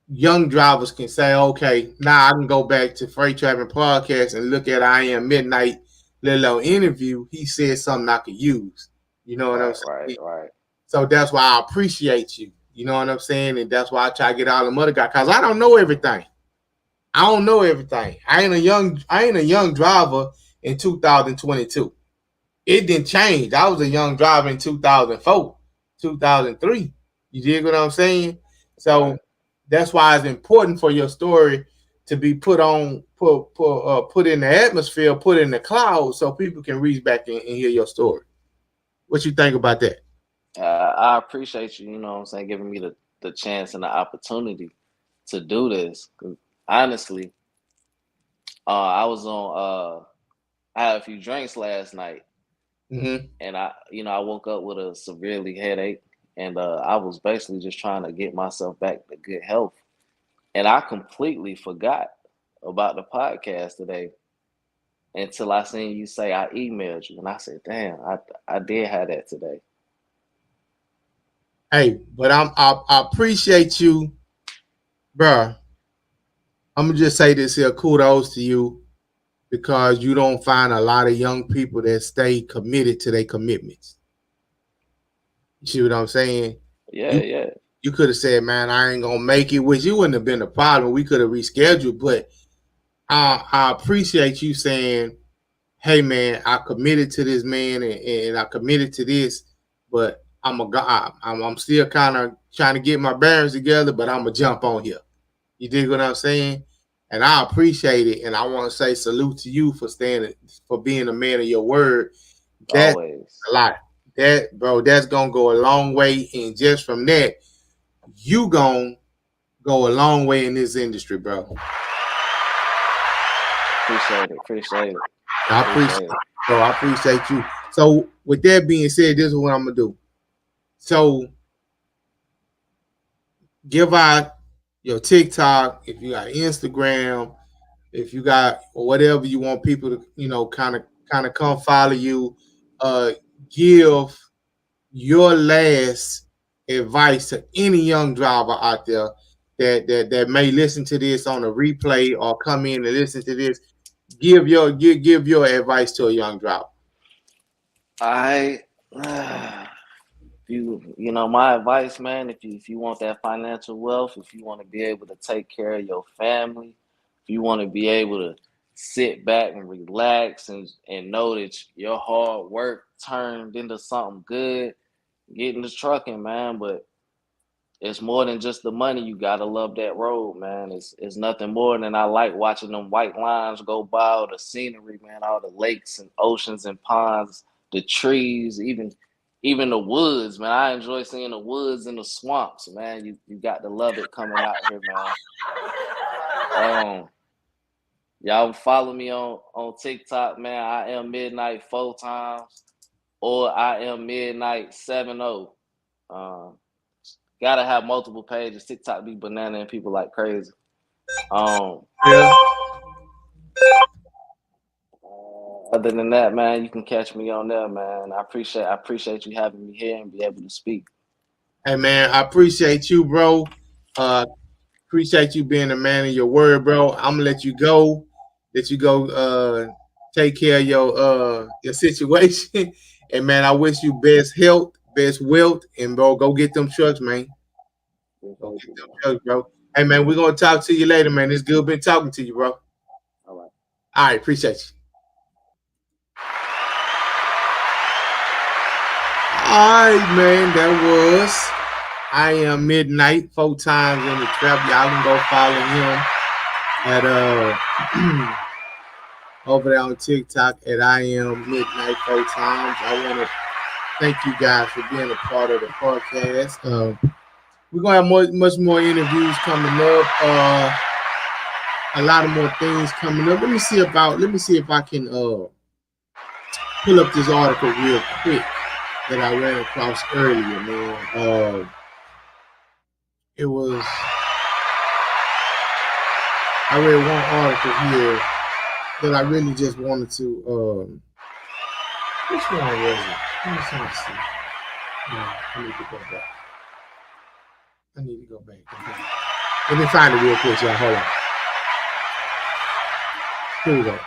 [SPEAKER 1] Young drivers can say, okay, now I can go back to Freight Trapping Podcast and look at I Am Midnight little interview. He said something I could use. You know what I'm saying?
[SPEAKER 2] Right.
[SPEAKER 1] So that's why I appreciate you. You know what I'm saying? And that's why I try to get all the other guys because I don't know everything. I don't know everything. I ain't a young driver in 2022. It didn't change. I was a young driver in 2004, 2003. You dig what I'm saying? So that's why it's important for your story to be put in the atmosphere, put in the cloud, so people can reach back and hear your story. What you think about that?
[SPEAKER 2] I appreciate you, you know what I'm saying, giving me the chance and the opportunity to do this. 'Cause honestly, I was on I had a few drinks last night, and I woke up with a severely headache, and I was basically just trying to get myself back to good health, and I completely forgot about the podcast today until I seen you say I emailed you, and I said, "Damn, I did have that today."
[SPEAKER 1] Hey, but I appreciate you, bro. I'm gonna just say this here. Kudos to you because you don't find a lot of young people that stay committed to their commitments. You see what I'm saying?
[SPEAKER 2] Yeah,
[SPEAKER 1] You
[SPEAKER 2] yeah.
[SPEAKER 1] you could have said, "Man, I ain't gonna make it," which you wouldn't have been a problem. We could have rescheduled, but I appreciate you saying, "Hey, man, I committed to this man, and I committed to this, but I'm still kind of trying to get my bearings together, but I'm gonna jump on here." You dig what I'm saying? And I appreciate it, and I want to say salute to you for for being a man of your word. That's
[SPEAKER 2] Always.
[SPEAKER 1] a lot. That bro, that's gonna go a long way, and just from that, you gonna go a long way in this industry, bro.
[SPEAKER 2] Appreciate it.
[SPEAKER 1] I appreciate,
[SPEAKER 2] Appreciate it.
[SPEAKER 1] bro. I appreciate you. So, with that being said, this is what I'm gonna do. So, give out your TikTok if you got Instagram, if you got whatever you want people to, kind of come follow you. Give your last advice to any young driver out there that may listen to this on a replay or come in and listen to this. Give your advice to a young driver.
[SPEAKER 2] I you know my advice, man, if you want that financial wealth, if you want to be able to take care of your family, if you want to be able to sit back and relax and know that your hard work turned into something good, get into trucking, man. But it's more than just the money. You gotta love that road, man. It's nothing more than I like watching them white lines go by, all the scenery, man, all the lakes and oceans and ponds, the trees, even the woods, man. I enjoy seeing the woods and the swamps, man. You got to love it coming out here, man. Y'all follow me on TikTok, man. I am midnight 4 times, or I am midnight 70. Gotta have multiple pages. TikTok be banana and people like crazy. Um,
[SPEAKER 1] Yeah.
[SPEAKER 2] Other than that, man, you can catch me on there, man. I appreciate you having me here and be able to speak.
[SPEAKER 1] Hey man, I appreciate you, bro. Appreciate you being a man of your word, bro. I'm gonna let you go. Let you go take care of your situation. And man, I wish you best health, best wealth, and bro, go get them trucks, man. Go
[SPEAKER 2] Thank
[SPEAKER 1] get
[SPEAKER 2] you,
[SPEAKER 1] them
[SPEAKER 2] man.
[SPEAKER 1] trucks, bro. Hey man, we're gonna talk to you later, man. It's good been talking to you, bro. All
[SPEAKER 2] All right.
[SPEAKER 1] right, appreciate you. All right, man. That was I am midnight 4 times in the trap. Y'all can go follow him at over there on TikTok at I am midnight 4 times. I want to thank you guys for being a part of the podcast. We're gonna have much more interviews coming up. A lot of more things coming up. Let me see if I can pull up this article real quick that I ran across earlier, man. It was I read one article here that I really just wanted to. Which one was it? Let me see. No, I need to go back. Okay. Let me find it real quick, y'all. Hold on. Here we go.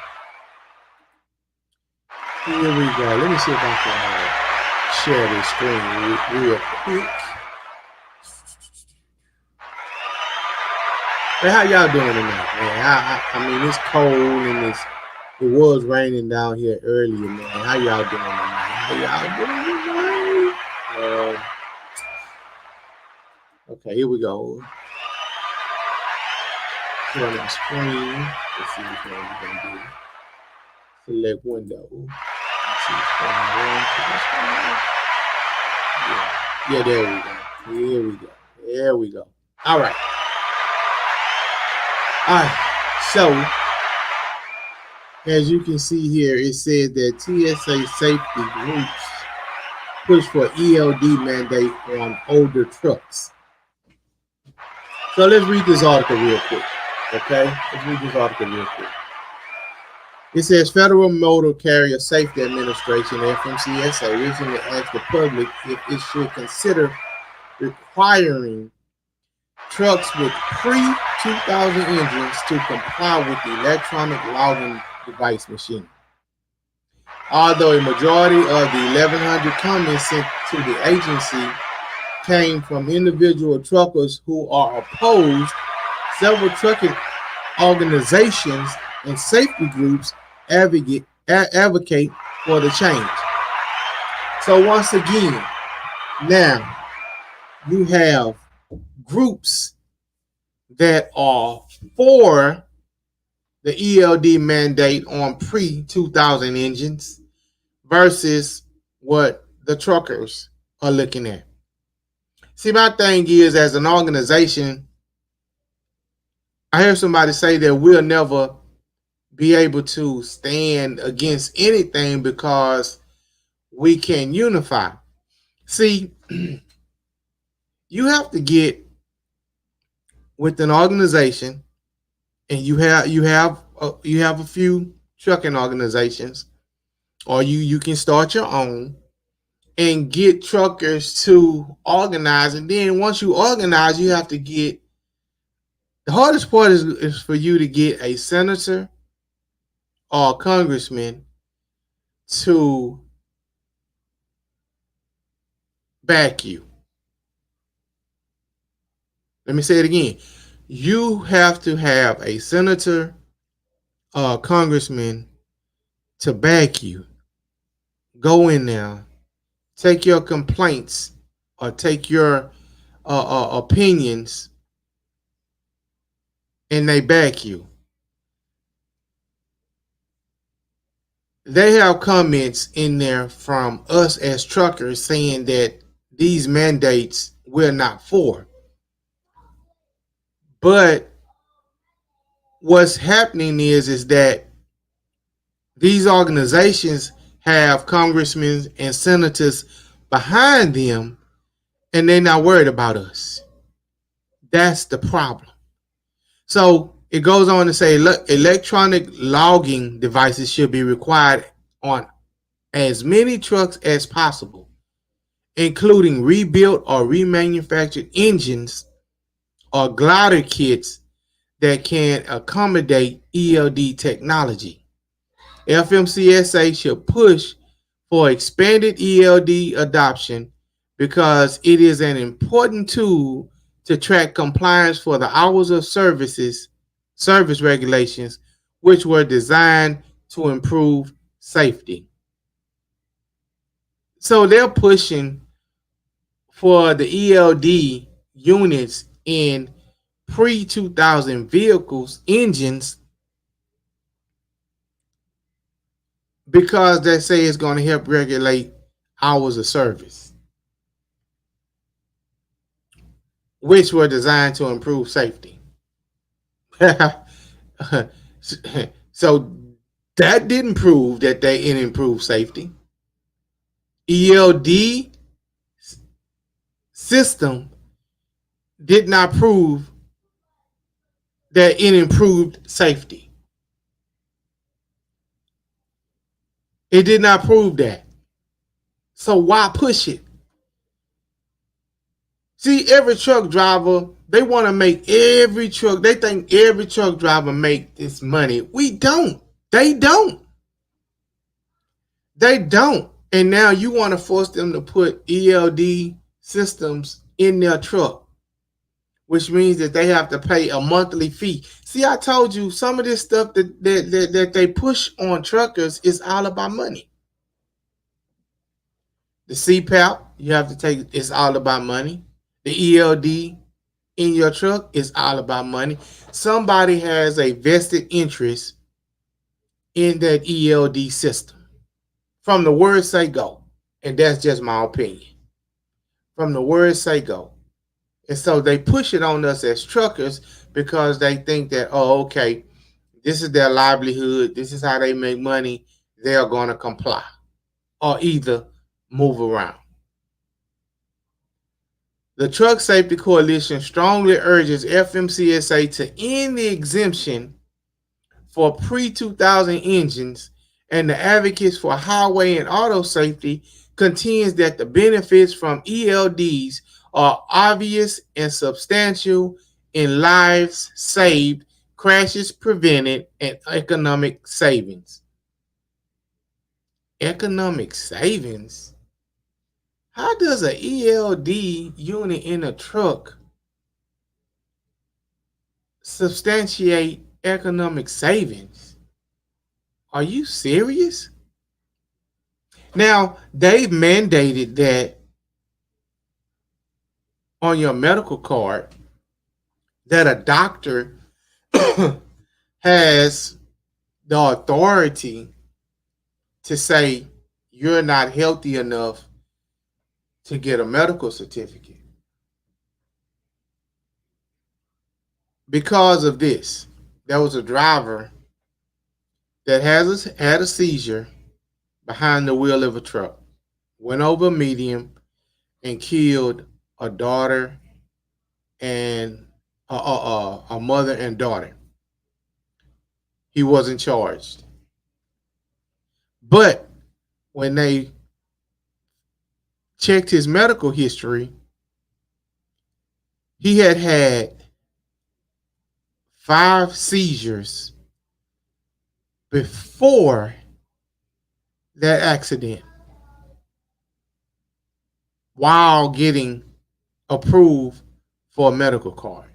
[SPEAKER 1] Let me see if I can share this screen real quick. Hey, how y'all doing tonight, man? I mean, it's cold and it was raining down here earlier, man. How y'all doing tonight? Okay, here we go. Put on the screen. Let's see which one we're gonna do. Select window. Let's see what's going on. Yeah, there we go. All right. So as you can see here, it says that TSA safety groups push for ELD mandate on older trucks. So let's read this article real quick. Okay? It says Federal Motor Carrier Safety Administration, FMCSA, recently asked the public if it should consider requiring trucks with pre-2000 engines to comply with the electronic logging device machine. Although a majority of the 1,100 comments sent to the agency came from individual truckers who are opposed, several trucking organizations and safety groups advocate for the change. So once again, now you have groups that are for the ELD mandate on pre-2000 engines versus what the truckers are looking at. See, my thing is, as an organization, I hear somebody say that we'll never be able to stand against anything because we can unify. See, you have to get with an organization, and you have a few trucking organizations, or you can start your own and get truckers to organize. And then once you organize, you have to get, the hardest part is for you to get a senator or a congressman to back you. Let me say it again. You have to have a senator or a congressman to back you. Go in there, take your complaints or take your opinions, and they back you. They have comments in there from us as truckers saying that these mandates we're not for. But what's happening is that these organizations have congressmen and senators behind them, and they're not worried about us. That's the problem. So it goes on to say, look, electronic logging devices should be required on as many trucks as possible, including rebuilt or remanufactured engines or glider kits that can accommodate ELD technology. FMCSA should push for expanded ELD adoption because it is an important tool to track compliance for the hours of service regulations, which were designed to improve safety. So they're pushing for the ELD units in pre 2000 vehicles, engines, because they say it's going to help regulate hours of service, which were designed to improve safety. So that didn't prove that it improved safety. ELD system did not prove that it improved safety. It did not prove that. So why push it? See, every truck driver, they want to make every truck, they think every truck driver make this money. We don't. They don't. They don't. And now you want to force them to put ELD systems in their truck, which means that they have to pay a monthly fee. See, I told you some of this stuff that they push on truckers is all about money. The CPAP, you have to take, it's all about money. The ELD in your truck is all about money. Somebody has a vested interest in that ELD system. From the word say go. And that's just my opinion. From the word say go. And so they push it on us as truckers because they think that, oh, okay, this is their livelihood. This is how they make money. They're going to comply or either move around. The Truck Safety Coalition strongly urges FMCSA to end the exemption for pre-2000 engines, and the advocates for highway and auto safety contends that the benefits from ELDs are obvious and substantial in lives saved, crashes prevented, and economic savings. Economic savings? How does an ELD unit in a truck substantiate economic savings? Are you serious? Now, they've mandated that on your medical card that a doctor has the authority to say you're not healthy enough to get a medical certificate. Because of this, there was a driver that had a seizure behind the wheel of a truck, went over a median and killed a daughter and a mother and daughter. He wasn't charged. But when they checked his medical history, he had 5 seizures before that accident while getting approved for a medical card.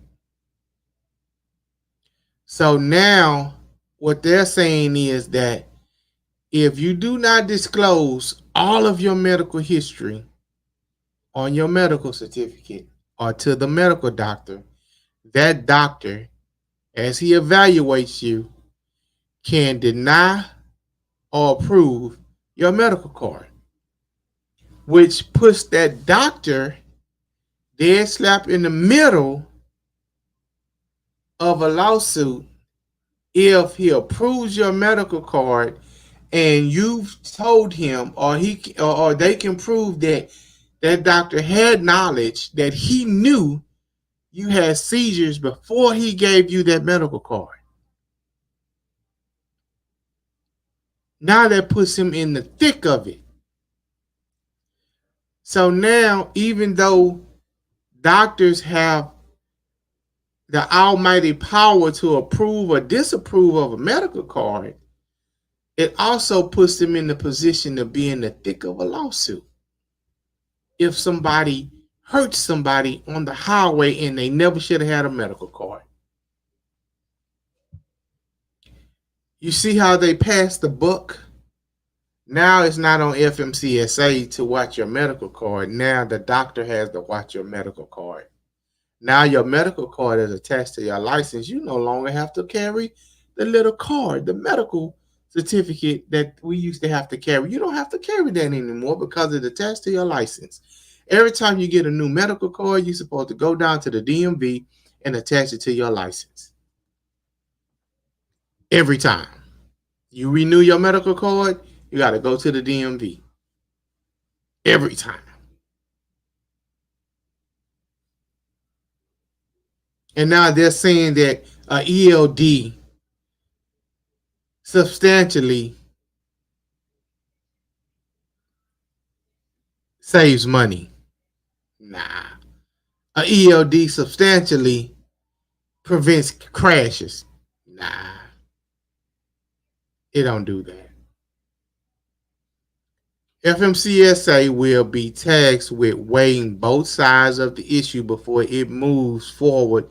[SPEAKER 1] So now what they're saying is that if you do not disclose all of your medical history on your medical certificate or to the medical doctor, that doctor, as he evaluates you, can deny or approve your medical card, which puts that doctor dead slap in the middle of a lawsuit if he approves your medical card and you've told him or they can prove that that doctor had knowledge that he knew you had seizures before he gave you that medical card. Now that puts him in the thick of it. So now, even though doctors have the almighty power to approve or disapprove of a medical card, it also puts them in the position to be in the thick of a lawsuit. If somebody hurts somebody on the highway and they never should have had a medical card. You see how they passed the buck? Now it's not on FMCSA to watch your medical card. Now the doctor has to watch your medical card. Now your medical card is attached to your license. You no longer have to carry the little card, the medical certificate that we used to have to carry. You don't have to carry that anymore because it's attached to your license. Every time you get a new medical card, you're supposed to go down to the DMV and attach it to your license. Every time you renew your medical card, you got to go to the DMV. Every time. And now they're saying that ELD substantially saves money. Nah. A ELD substantially prevents crashes. Nah. It don't do that. FMCSA will be tasked with weighing both sides of the issue before it moves forward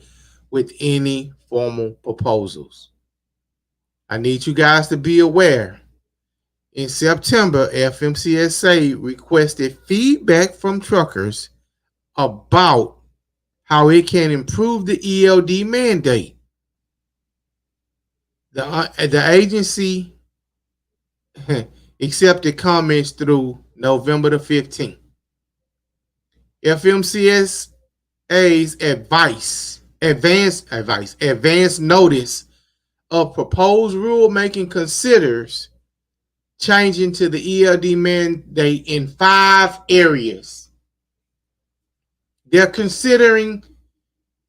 [SPEAKER 1] with any formal proposals. I need you guys to be aware. In September, FMCSA requested feedback from truckers about how it can improve the ELD mandate. The agency accepted comments through November the 15th. FMCSA's advance notice of proposed rulemaking considers changing to the ELD mandate in 5 areas. They're considering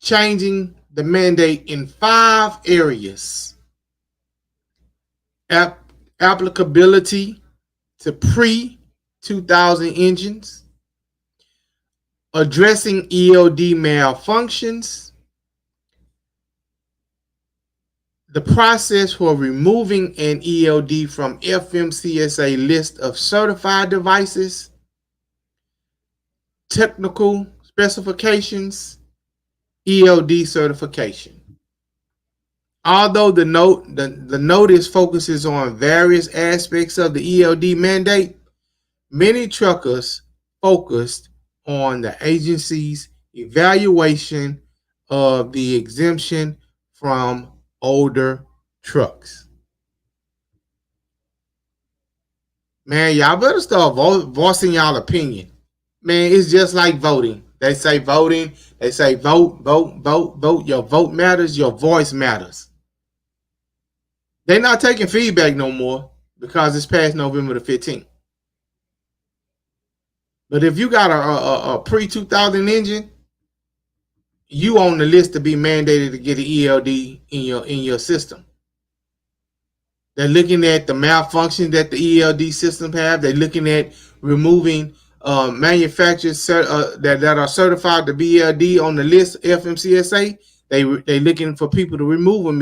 [SPEAKER 1] changing the mandate in 5 areas. Applicability to pre-2000 engines, addressing ELD malfunctions, the process for removing an ELD from FMCSA list of certified devices, technical specifications, ELD certification. Although the notice focuses on various aspects of the ELD mandate, many truckers focused on the agency's evaluation of the exemption from older trucks. Man, y'all better start voicing y'all opinion. Man, it's just like voting. They say voting. They say vote, vote, vote, vote. Your vote matters. Your voice matters. They're not taking feedback no more because it's past November the 15th. But if you got a pre-2000 engine, you on the list to be mandated to get an ELD in your system. They're looking at the malfunction that the ELD systems have. They're looking at removing manufacturers that are certified to be ELD on the list FMCSA. They're looking for people to remove them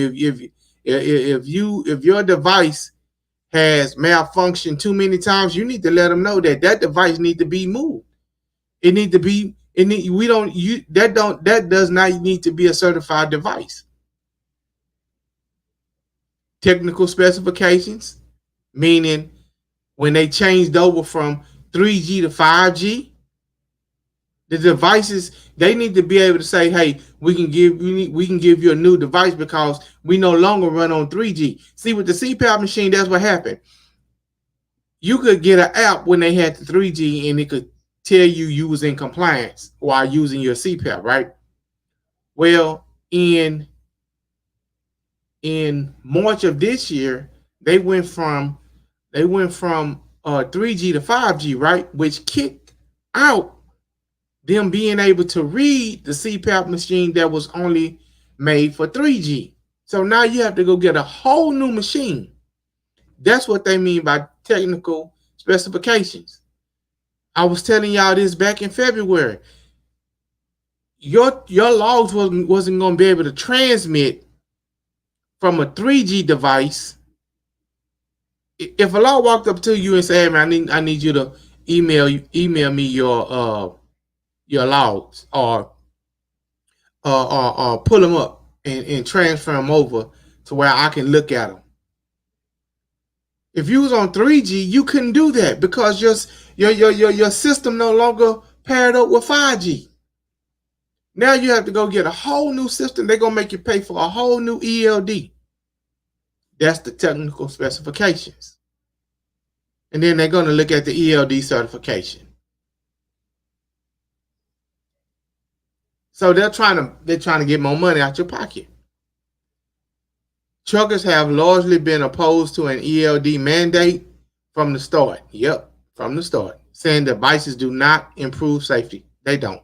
[SPEAKER 1] if your device has malfunctioned too many times. You need to let them know that device need to be moved. It need to be. That does not need to be a certified device. Technical specifications, meaning when they changed over from 3G to 5G, the devices, they need to be able to say, hey, we can give you a new device because we no longer run on 3G. See, with the CPAP machine, that's what happened. You could get an app when they had the 3G and it could tell you was in compliance while using your CPAP, right? Well, in March of this year, they went from 3G to 5G, right? Which kicked out them being able to read the CPAP machine that was only made for 3G. So now you have to go get a whole new machine That's what they mean by technical specifications. I was telling y'all this back in February. Your logs wasn't going to be able to transmit from a 3G device. If a log walked up to you and said, "Hey man, I need you to email me your logs or pull them up and transfer them over to where I can look at them." If you was on 3G, you couldn't do that because your system no longer paired up with 5G. Now you have to go get a whole new system. They're gonna make you pay for a whole new ELD. That's the technical specifications. And then they're gonna look at the ELD certification. So they're trying to get more money out your pocket. Truckers have largely been opposed to an ELD mandate from the start. Yep, from the start, saying devices do not improve safety. They don't.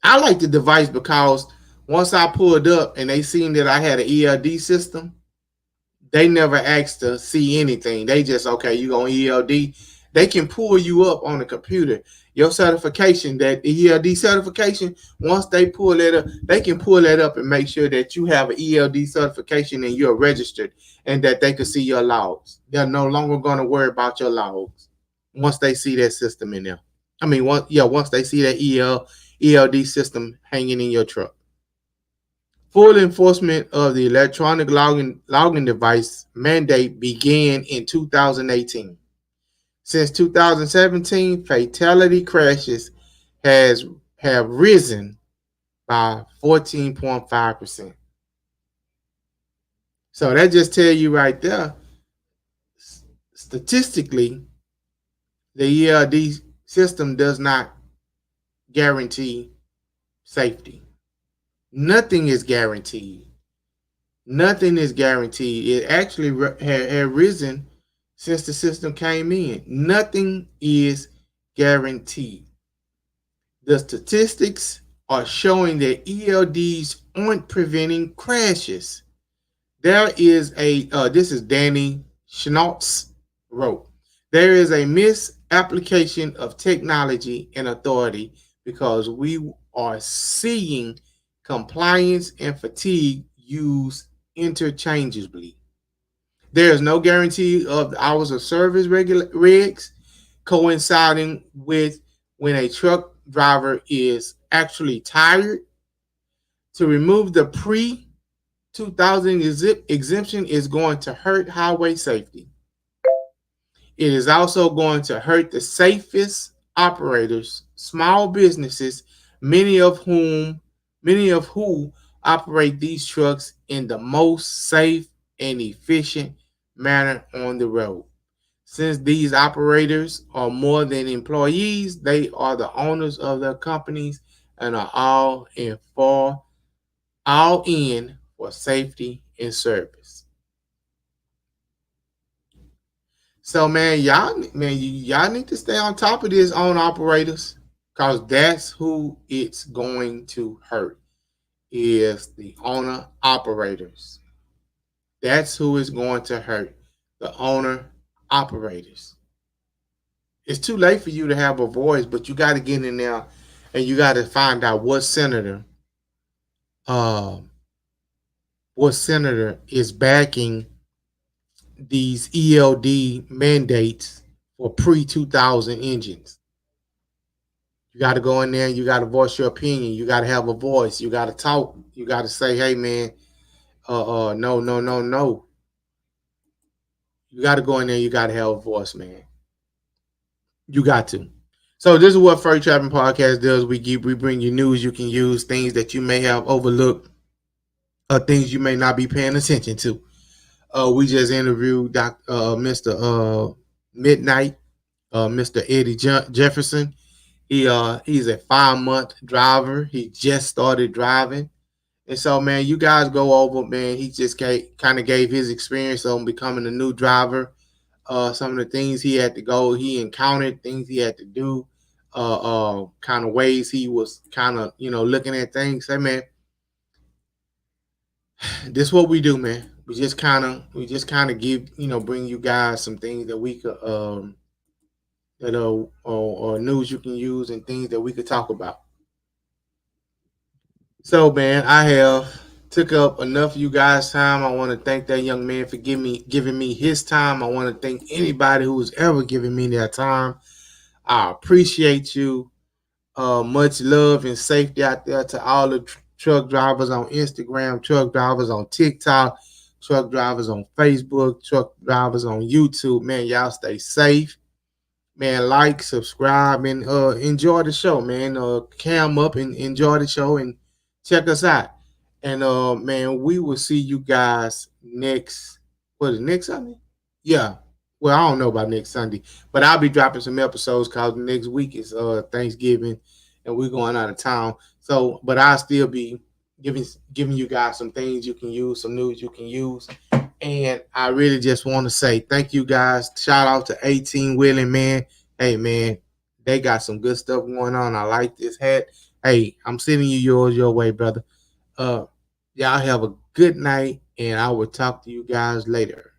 [SPEAKER 1] I like the device because once I pulled up and they seen that I had an ELD system, they never asked to see anything. They just, okay, you on ELD. They can pull you up on the computer. Your certification, that ELD certification, once they pull that up, they can pull that up and make sure that you have an ELD certification and you're registered and that they can see your logs. They're no longer going to worry about your logs once they see that system in there. I mean, once they see that ELD system hanging in your truck. Full enforcement of the electronic logging device mandate began in 2018. Since 2017, fatality crashes have risen by 14.5%. So that just tell you right there, statistically, the ELD system does not guarantee safety. Nothing is guaranteed. Nothing is guaranteed. It actually had risen since the system came in. Nothing is guaranteed. The statistics are showing that ELDs aren't preventing crashes. There is this is Danny Schnautz wrote, there is a misapplication of technology and authority because we are seeing compliance and fatigue used interchangeably. There is no guarantee of the hours of service regs coinciding with when a truck driver is actually tired. To remove the pre-2000 exemption is going to hurt highway safety. It is also going to hurt the safest operators, small businesses, many of who operate these trucks in the most safe and efficient manner on the road. Since these operators are more than employees, they are the owners of their companies and are all in for safety and service. So y'all need to stay on top of this on operators, because that's who it's going to hurt, is the owner operators. That's who is going to hurt, the owner operators. It's too late for you to have a voice, but you got to get in there and you got to find out what senator is backing these ELD mandates for pre-2000 engines. You got to go in there and you got to voice your opinion. You got to have a voice. You got to talk. You got to say, hey, man, no. You got to go in there. You got to have a voice, man. You got to. So this is what Freight Trapping Podcast does. We bring you news you can use, things that you may have overlooked, or things you may not be paying attention to. We just interviewed Mr. Midnight, Mr. Eddie Jefferson. He's a 5-month driver. He just started driving. And so, man, you guys go over, man. He just kind of gave his experience on becoming a new driver. Some of the things he encountered, things he had to do, kind of ways he was kind of, looking at things. Hey, man, this is what we do, man. we just kind of give bring you guys some things that we could that or news you can use and things that we could talk about. So man, I have took up enough of you guys' time. I want to thank that young man for giving me his time. I want to thank anybody who has ever given me their time. I appreciate you. Much love and safety out there to all the truck drivers on Instagram, truck drivers on TikTok, truck drivers on Facebook, truck drivers on YouTube. Man, y'all stay safe. Man, like, subscribe, and enjoy the show, man. Cam up and enjoy the show and check us out. And man, we will see you guys next. What is it, next Sunday? Yeah. Well, I don't know about next Sunday, but I'll be dropping some episodes because next week is Thanksgiving, and we're going out of town. So, but I'll still be giving you guys some things you can use, some news you can use. And I really just want to say thank you guys. Shout out to 18 Willing, man. Hey, man, they got some good stuff going on. I like this hat. Hey, I'm sending you yours your way, brother. Uh, y'all have a good night, and I will talk to you guys later.